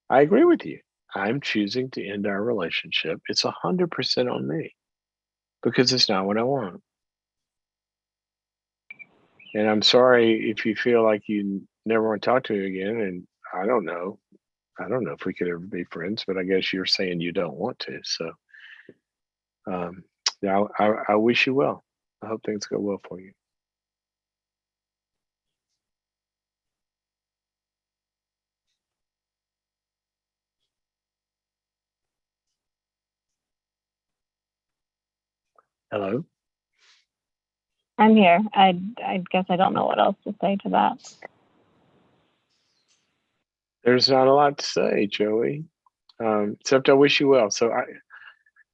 I agree with you. I'm choosing to end our relationship. It's 100% on me because it's not what I want. And I'm sorry if you feel like you never want to talk to me again. And I don't know if we could ever be friends, but I guess you're saying you don't want to. So I wish you well. I hope things go well for you. Hello? I'm here. I guess I don't know what else to say to that. There's not a lot to say, Joey, except I wish you well. So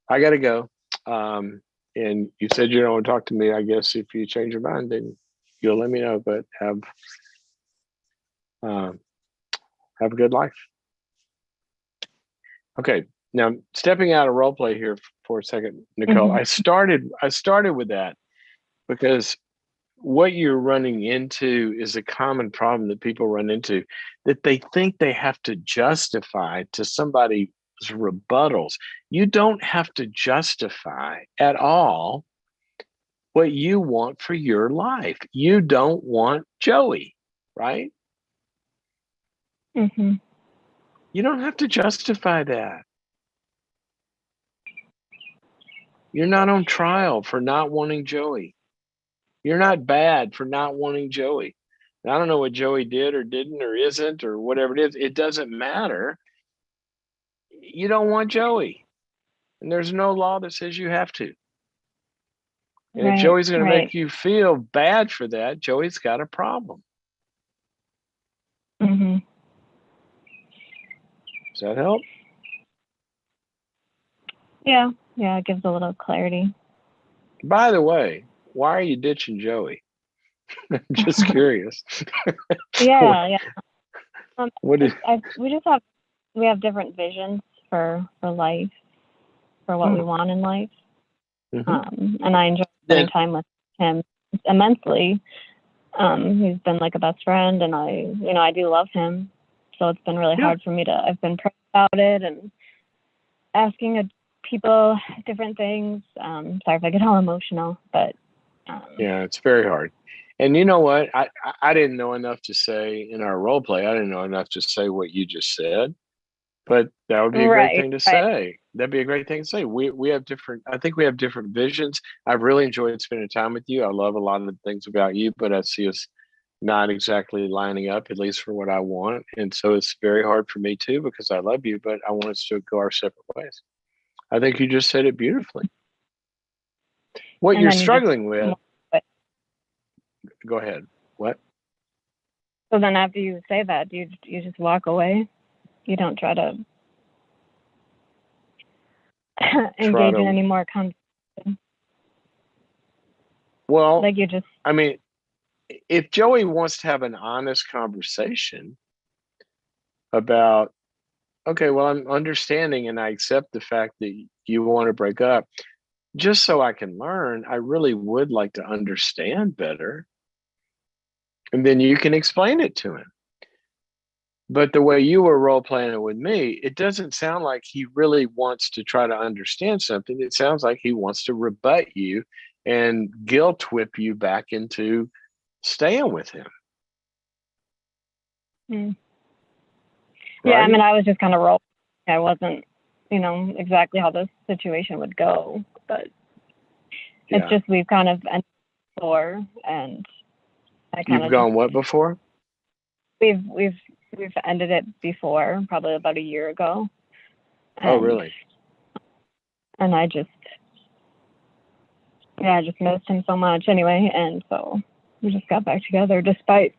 I got to go. And you said you don't want to talk to me. I guess if you change your mind, then you'll let me know. But have a good life. Okay. Now, stepping out of role play here for a second, Nicole, mm-hmm. I started with that because what you're running into is a common problem that people run into, that they think they have to justify to somebody's rebuttals. You don't have to justify at all what you want for your life. You don't want Joey, right? Mm-hmm. You don't have to justify that. You're not on trial for not wanting Joey. You're not bad for not wanting Joey. And I don't know what Joey did or didn't or isn't or whatever it is. It doesn't matter. You don't want Joey. And there's no law that says you have to. And if Right, Joey's going to right. make you feel bad for that, Joey's got a problem. Mm-hmm. Does that help? Yeah, it gives a little clarity. By the way, why are you ditching Joey? Just curious. Yeah. What is? We have different visions for life, for what we want in life. And I enjoy spending time with him immensely. He's been like a best friend, and I do love him. So it's been really hard for me I've been praying about it and asking people different things. Sorry if I get all emotional, but yeah, it's very hard. And you know what? I didn't know enough to say in our role play. I didn't know enough to say what you just said, but that would be a great thing to say. That'd be a great thing to say. We have different. I think we have different visions. I've really enjoyed spending time with you. I love a lot of the things about you, but I see us not exactly lining up, at least for what I want. And so it's very hard for me too, because I love you, but I want us to go our separate ways. I think you just said it beautifully. What you're struggling with. Go ahead. What? So then after you say that, do you just walk away? You don't try to engage in any more conversation? Well, like you just. I mean, if Joey wants to have an honest conversation about, okay, well, I'm understanding and I accept the fact that you want to break up, just so I can learn, I really would like to understand better. And then you can explain it to him. But the way you were role playing it with me, it doesn't sound like he really wants to try to understand something. It sounds like he wants to rebut you and guilt whip you back into staying with him. Right? Yeah, I mean, I was just kind of rolling. I wasn't, exactly how this situation would go, but it's just we've kind of ended before, and I kind of. You've gone what before? We've ended it before, probably about a year ago. Oh, really? And I just missed him so much anyway, and so we just got back together despite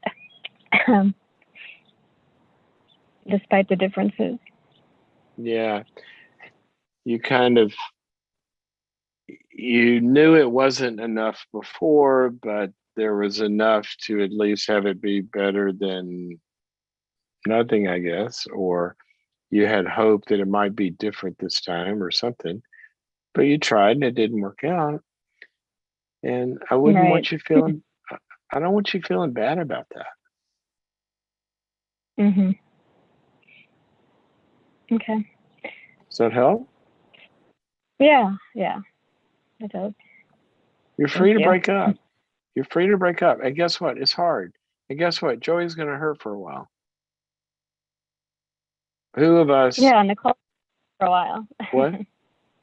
the differences. Yeah. You knew it wasn't enough before, but there was enough to at least have it be better than nothing, I guess, or you had hope that it might be different this time or something, but you tried and it didn't work out. And I wouldn't want you feeling, I don't want you feeling bad about that. Mhm. Okay. Does that help? Yeah, it does. You're free to break up. You're free to break up. And guess what? It's hard. And guess what? Joey's going to hurt for a while. Who of us? Yeah, Nicole for a while. What?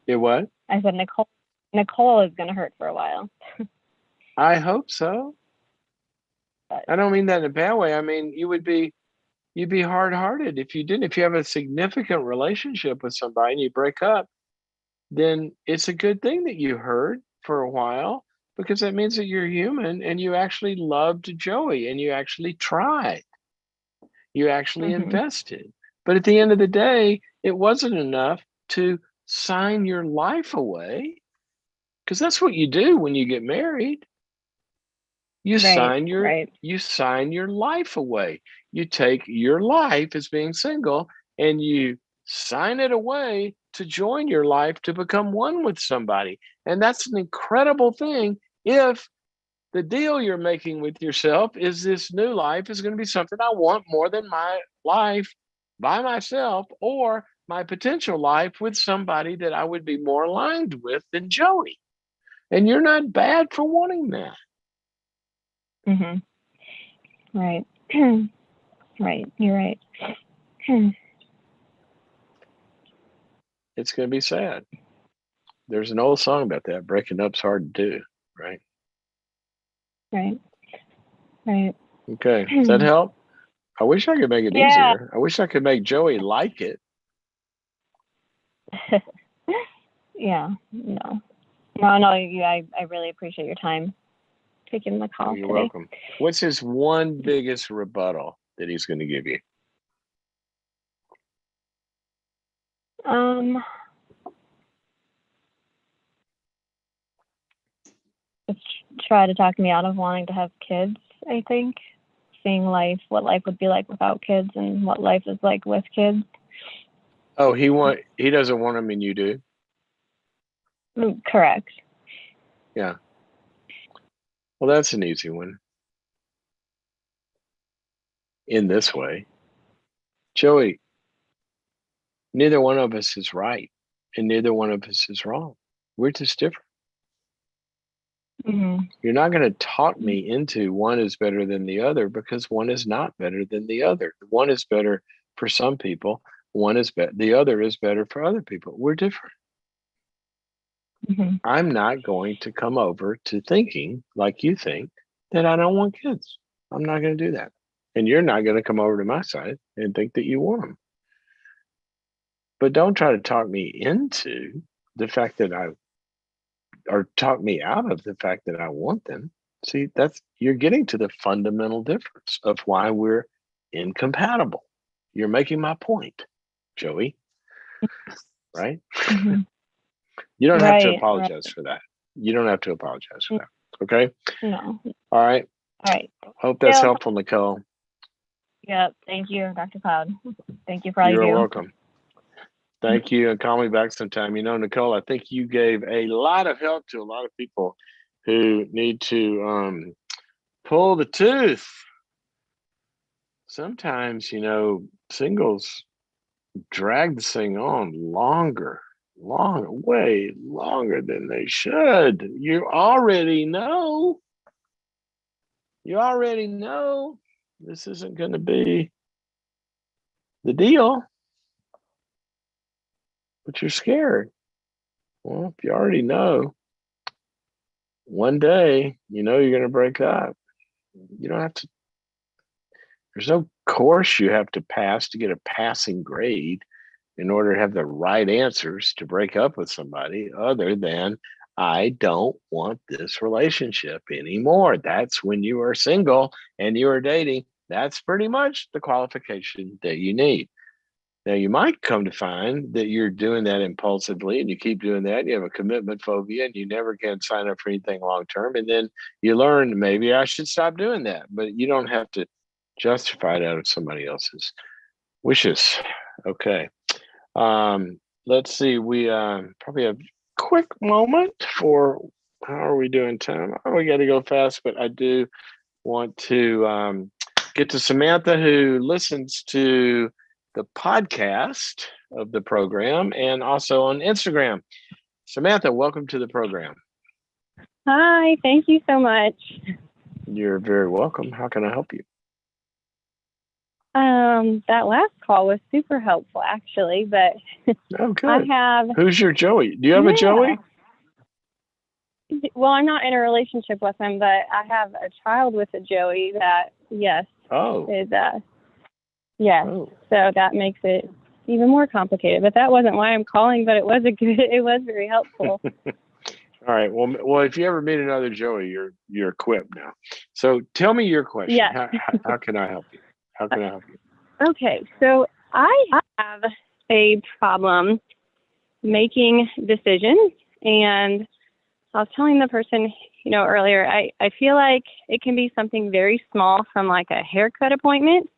What? I said Nicole is going to hurt for a while. I hope so. But I don't mean that in a bad way. I mean, you'd be hard-hearted if you didn't. If you have a significant relationship with somebody and you break up, then it's a good thing that you hurt for a while, because that means that you're human and you actually loved Joey and you actually tried. You actually invested. But at the end of the day, it wasn't enough to sign your life away, because that's what you do when you get married. You sign your life away. You take your life as being single and you sign it away to join your life to become one with somebody. And that's an incredible thing if the deal you're making with yourself is this new life is going to be something I want more than my life by myself, or my potential life with somebody that I would be more aligned with than Joey. And you're not bad for wanting that. Right. Right. You're right. It's going to be sad. There's an old song about that. Breaking up's hard to do, right? Right. Okay. Does that help? I wish I could make it easier. I wish I could make Joey like it. Yeah. No. No, I really appreciate your time taking the call You're today. welcome. What's his one biggest rebuttal that he's going to give you? Just try to talk me out of wanting to have kids, I think. Seeing what life would be like without kids and what life is like with kids. Oh, he doesn't want them and you do? Correct. Yeah. Well, that's an easy one. In this way, Joey, neither one of us is right and neither one of us is wrong. We're just different. Mm-hmm. You're not going to talk me into one is better than the other, because one is not better than the other. One is better for some people. The other is better for other people. We're different. Mm-hmm. I'm not going to come over to thinking like you think that I don't want kids. I'm not going to do that. And you're not going to come over to my side and think that you want them. But don't try to talk me into the fact that or talk me out of the fact that I want them. See, you're getting to the fundamental difference of why we're incompatible. You're making my point, Joey. Right? Mm-hmm. You don't have to apologize for that. You don't have to apologize for that. Okay? No. All right. Hope that's helpful, Nicole. Yeah. Thank you, Dr. Cloud. Thank you for all you do. You're welcome. Thank you, and call me back sometime. Nicole, I think you gave a lot of help to a lot of people who need to pull the tooth. Sometimes, singles drag this thing on way longer than they should. You already know this isn't going to be the deal, but you're scared. Well, if you already know, one day, you're going to break up. You don't have to, there's no course you have to pass to get a passing grade in order to have the right answers to break up with somebody, other than, I don't want this relationship anymore. That's when you are single and you are dating. That's pretty much the qualification that you need. Now, you might come to find that you're doing that impulsively and you keep doing that. You have a commitment phobia and you never can sign up for anything long term. And then you learn, maybe I should stop doing that. But you don't have to justify it out of somebody else's wishes. Okay. Let's see. We probably have a quick moment for, how are we doing time? Oh, we got to go fast, but I do want to get to Samantha, who listens to the podcast of the program and also on Instagram. Samantha, welcome to the program. Hi, thank you so much. You're very welcome. How can I help you? That last call was super helpful, actually, but oh, good. I have... Who's your Joey? Do you have a Joey? Well, I'm not in a relationship with him, but I have a child with a Joey that, yes. Is, yes. Oh. So that makes it even more complicated. But that wasn't why I'm calling, but it was very helpful. All right. Well, if you ever meet another Joey, you're equipped now. So tell me your question. Yes. How can I help you? How can I help you? Okay. So I have a problem making decisions, and I was telling the person, earlier, I feel like it can be something very small, from like a haircut appointment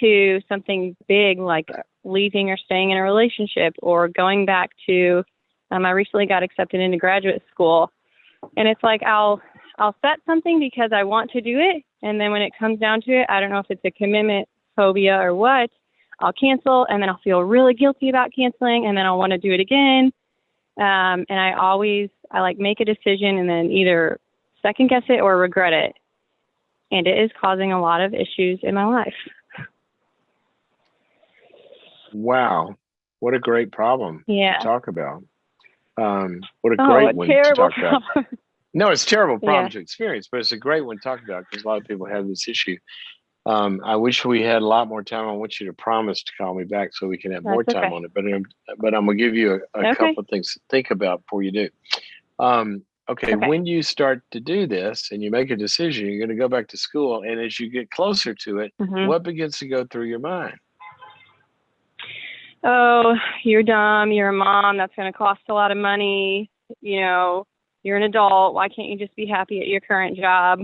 to something big like leaving or staying in a relationship, or going back to, I recently got accepted into graduate school, and it's like I'll set something because I want to do it, and then when it comes down to it, I don't know if it's a commitment phobia or what, I'll cancel, and then I'll feel really guilty about canceling, and then I'll want to do it again. And I like make a decision and then either second guess it or regret it. And it is causing a lot of issues in my life. Wow. What a great problem to talk about. What a great one to talk about. No, it's a terrible problem Yeah. to experience, but it's a great one to talk about because a lot of people have this issue. I wish we had a lot more time. I want you to promise to call me back so we can have more time on it. But I'm going to give you a couple of things to think about before you do. Okay, when you start to do this and you make a decision, you're going to go back to school. And as you get closer to it, what begins to go through your mind? Oh, you're dumb. You're a mom. That's going to cost a lot of money. You know, you're an adult. Why can't you just be happy at your current job?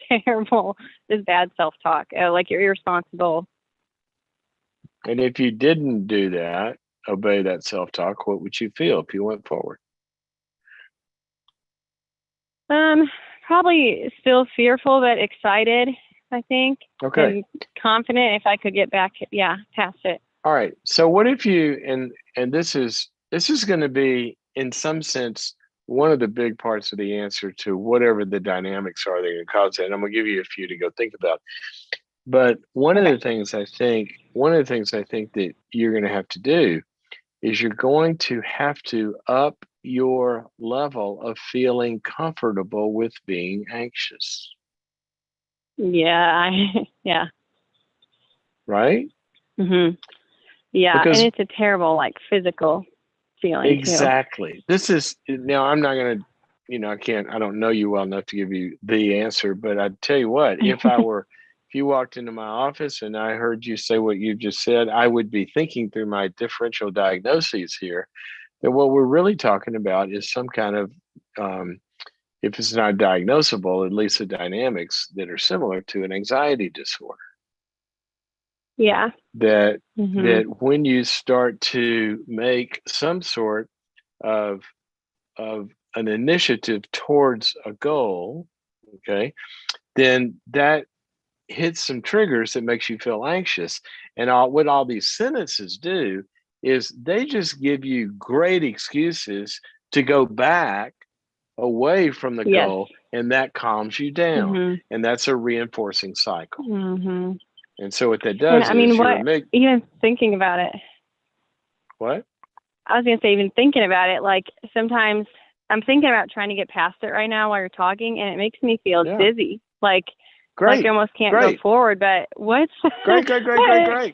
Terrible. This bad self-talk. Like you're irresponsible. And if you didn't do that, obey that self-talk, what would you feel if you went forward? Probably still fearful, but excited, I think. Okay. And confident if I could get back, past it. All right. So what if you, and this is going to be in some sense one of the big parts of the answer to whatever the dynamics are that are going to cause it. And I'm going to give you a few to go think about. But one of the things I think that you're going to have to do is you're going to have to up your level of feeling comfortable with being anxious. Yeah. Yeah. Right? Mm-hmm. Yeah. Because and it's a terrible, like, physical feeling. Exactly. Too. This is, now I'm not going to, I don't know you well enough to give you the answer, but I'd tell you what, if you walked into my office and I heard you say what you just said, I would be thinking through my differential diagnoses here that what we're really talking about is some kind of, if it's not diagnosable, at least the dynamics that are similar to an anxiety disorder. Yeah. That when you start to make some sort of an initiative towards a goal, okay, then that hits some triggers that makes you feel anxious. And what all these sentences do is they just give you great excuses to go back away from the goal, and that calms you down. And that's a reinforcing cycle. And so what that does is even thinking about it. What? I was going to say, even thinking about it, like sometimes I'm thinking about trying to get past it right now while you're talking, and it makes me feel dizzy. Like I almost can't go forward, but what's great. Woohoo,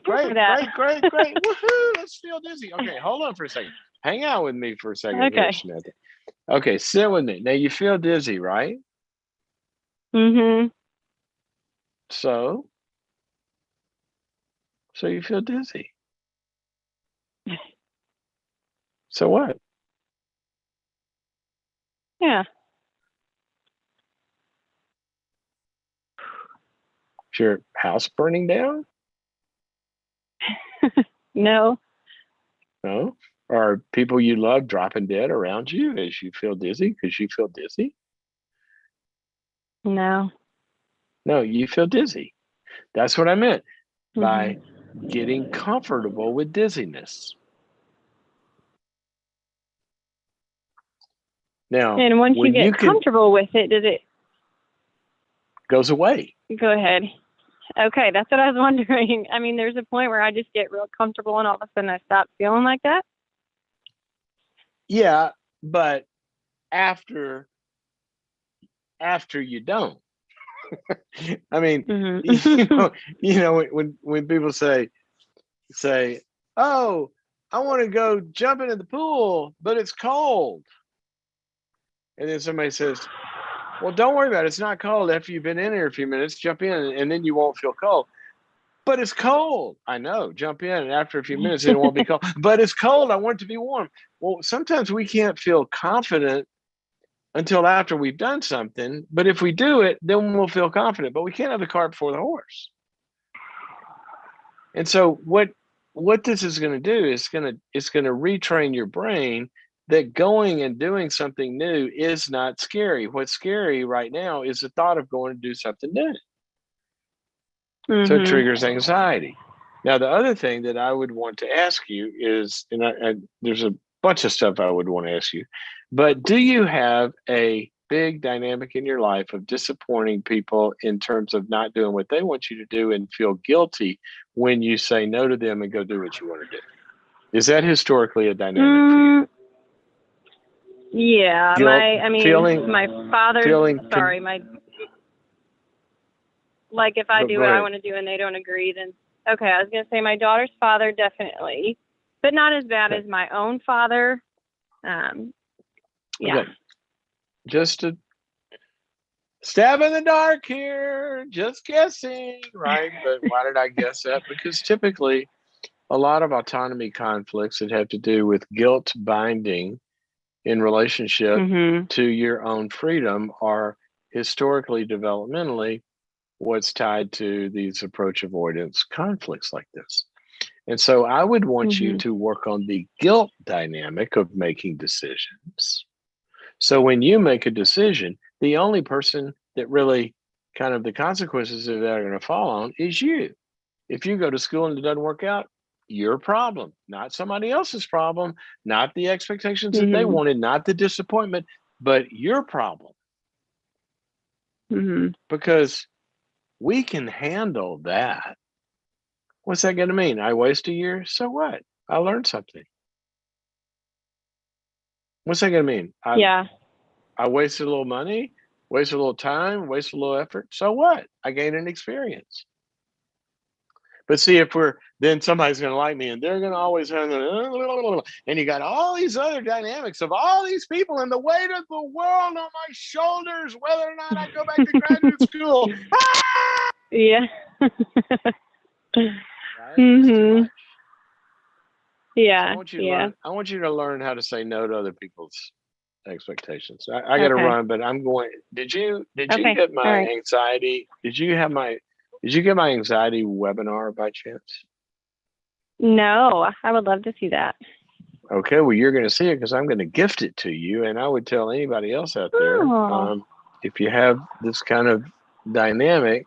let's feel dizzy. Okay, hold on for a second. Hang out with me for a second. Okay. Here, Samantha. Okay, sit with me. Now you feel dizzy, right? So you feel dizzy. So what? Yeah. Is your house burning down? No. No? Are people you love dropping dead around you as you feel dizzy because you feel dizzy? No. No, you feel dizzy. That's what I meant by getting comfortable with dizziness. Now, and once you get comfortable with it, does it goes away? Go ahead. Okay, that's what I was wondering. I mean, there's a point where I just get real comfortable and all of a sudden I stop feeling like that. Yeah, but after you don't. I mean, when people say, "Oh, I want to go jump into the pool, but it's cold," and then somebody says, "Well, don't worry about it. It's not cold. After you've been in here a few minutes, jump in, and then you won't feel cold." But it's cold. I know. Jump in, and after a few minutes, it won't be cold. But it's cold. I want it to be warm. Well, sometimes we can't feel confident until after we've done something. But if we do it, then we'll feel confident. But we can't have the cart before the horse. And so what this is going to do is it's going to retrain your brain that going and doing something new is not scary. What's scary right now is the thought of going to do something new. So it triggers anxiety. Now, the other thing that I would want to ask you is, and there's a bunch of stuff I would want to ask you, but do you have a big dynamic in your life of disappointing people in terms of not doing what they want you to do and feel guilty when you say no to them and go do what you want to do? Is that historically a dynamic for you? Yeah, my father. Like if I do what I want to do and they don't agree, then okay. I was gonna say my daughter's father definitely, but not as bad as my own father. Yeah. Okay. just a stab in the dark here, just guessing, right? But why did I guess that? Because typically a lot of autonomy conflicts that have to do with guilt binding in relationship to your own freedom are historically, developmentally, what's tied to these approach avoidance conflicts like this. And so I would want you to work on the guilt dynamic of making decisions. So when you make a decision, the only person that really kind of the consequences of that are going to fall on is you. If you go to school and it doesn't work out, your problem, not somebody else's problem, not the expectations that they wanted, not the disappointment, but your problem. Because we can handle that. What's that going to mean? I waste a year? So what? I learned something. What's that going to mean? I wasted a little money, wasted a little time, wasted a little effort. So what? I gained an experience. But see, if then somebody's going to like me and they're going to always have, and you got all these other dynamics of all these people and the weight of the world on my shoulders, whether or not I go back to graduate school. Yeah. Right? Yeah. So I want you to learn how to say no to other people's expectations. I got to run, but I'm going. Did you get my anxiety? Did you get my anxiety webinar by chance? No, I would love to see that. Okay, well, you're going to see it because I'm going to gift it to you. And I would tell anybody else out there, if you have this kind of dynamic,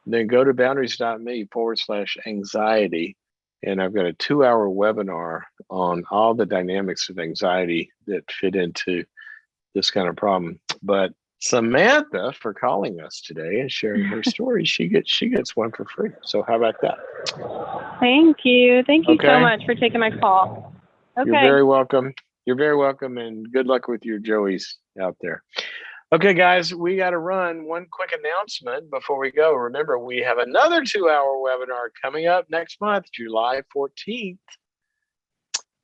then go to boundaries.me/anxiety. And I've got a 2-hour webinar on all the dynamics of anxiety that fit into this kind of problem. But Samantha, for calling us today and sharing her story, she gets one for free. So how about that? Thank you so much for taking my call. Okay. You're very welcome. You're very welcome, and good luck with your Joeys out there. Okay, guys, we got to run. One quick announcement before we go. Remember, we have another 2-hour webinar coming up next month, July 14th.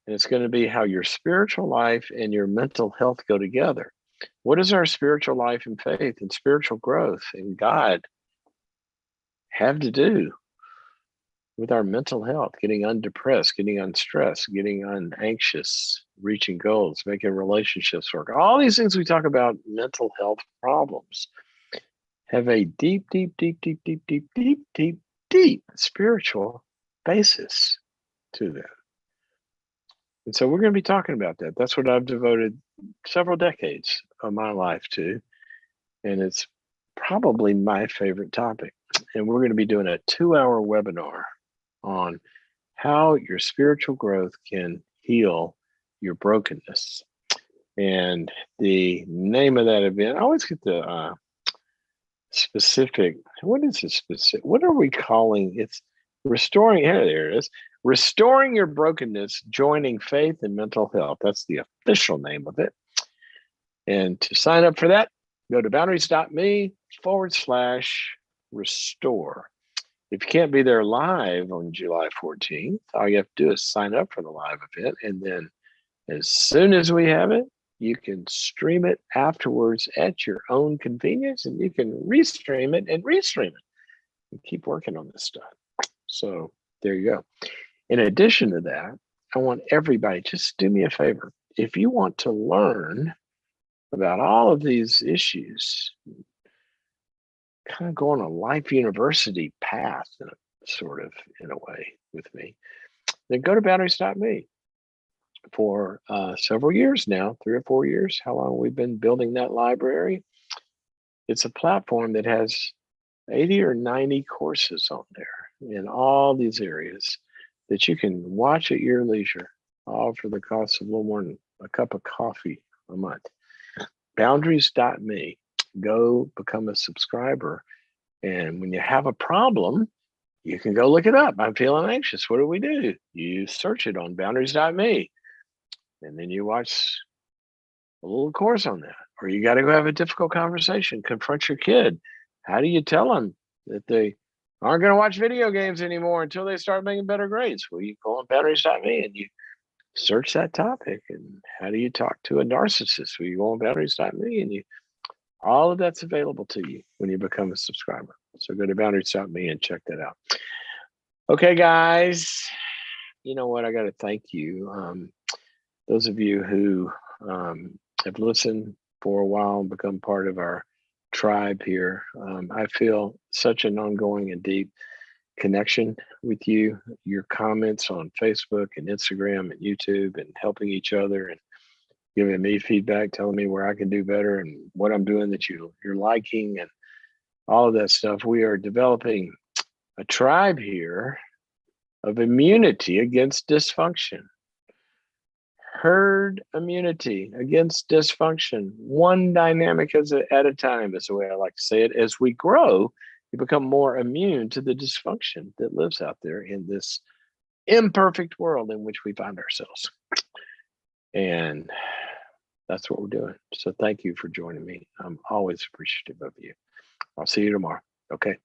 And it's going to be how your spiritual life and your mental health go together. What does our spiritual life and faith and spiritual growth and God have to do with our mental health, getting undepressed, getting unstressed, getting unanxious, reaching goals, making relationships work? All these things we talk about, mental health problems, have a deep spiritual basis to them. And so we're going to be talking about that. That's what I've devoted several decades of my life to. And it's probably my favorite topic. And we're going to be doing a 2-hour webinar on how your spiritual growth can heal your brokenness. And the name of that event, I always get the specific, what is the specific, what are we calling? It's restoring, there it is. Restoring Your Brokenness, Joining Faith and Mental Health. That's the official name of it. And to sign up for that, go to boundaries.me/restore. If you can't be there live on July 14th, all you have to do is sign up for the live event. And then as soon as we have it, you can stream it afterwards at your own convenience, and you can restream it and restream it and keep working on this stuff. So there you go. In addition to that, I want everybody, just do me a favor. If you want to learn about all of these issues, kind of go on a life university path in a way with me, then go to boundaries.me. For several years now, 3 or 4 years, how long we've been building that library. It's a platform that has 80 or 90 courses on there in all these areas that you can watch at your leisure, all for the cost of a little more than a cup of coffee a month. Boundaries.me. Go become a subscriber. And when you have a problem, you can go look it up. I'm feeling anxious. What do? You search it on boundaries.me. And then you watch a little course on that. Or you got to go have a difficult conversation, confront your kid. How do you tell them that they aren't going to watch video games anymore until they start making better grades? Well, you go on boundaries.me and you search that topic. And how do you talk to a narcissist? Well, you go on boundaries.me and you All of that's available to you when you become a subscriber. So go to boundaries.me and check that out. Okay, guys, you know what? I got to thank you. Those of you who have listened for a while and become part of our tribe here. I feel such an ongoing and deep connection with you. Your comments on Facebook and Instagram and YouTube, and helping each other and giving me feedback, telling me where I can do better and what I'm doing that you're liking, and all of that stuff. We are developing a tribe here of immunity against dysfunction. Herd immunity against dysfunction. One dynamic at a time is the way I like to say it. As we grow, you become more immune to the dysfunction that lives out there in this imperfect world in which we find ourselves. And that's what we're doing. So thank you for joining me. I'm always appreciative of you. I'll see you tomorrow. Okay.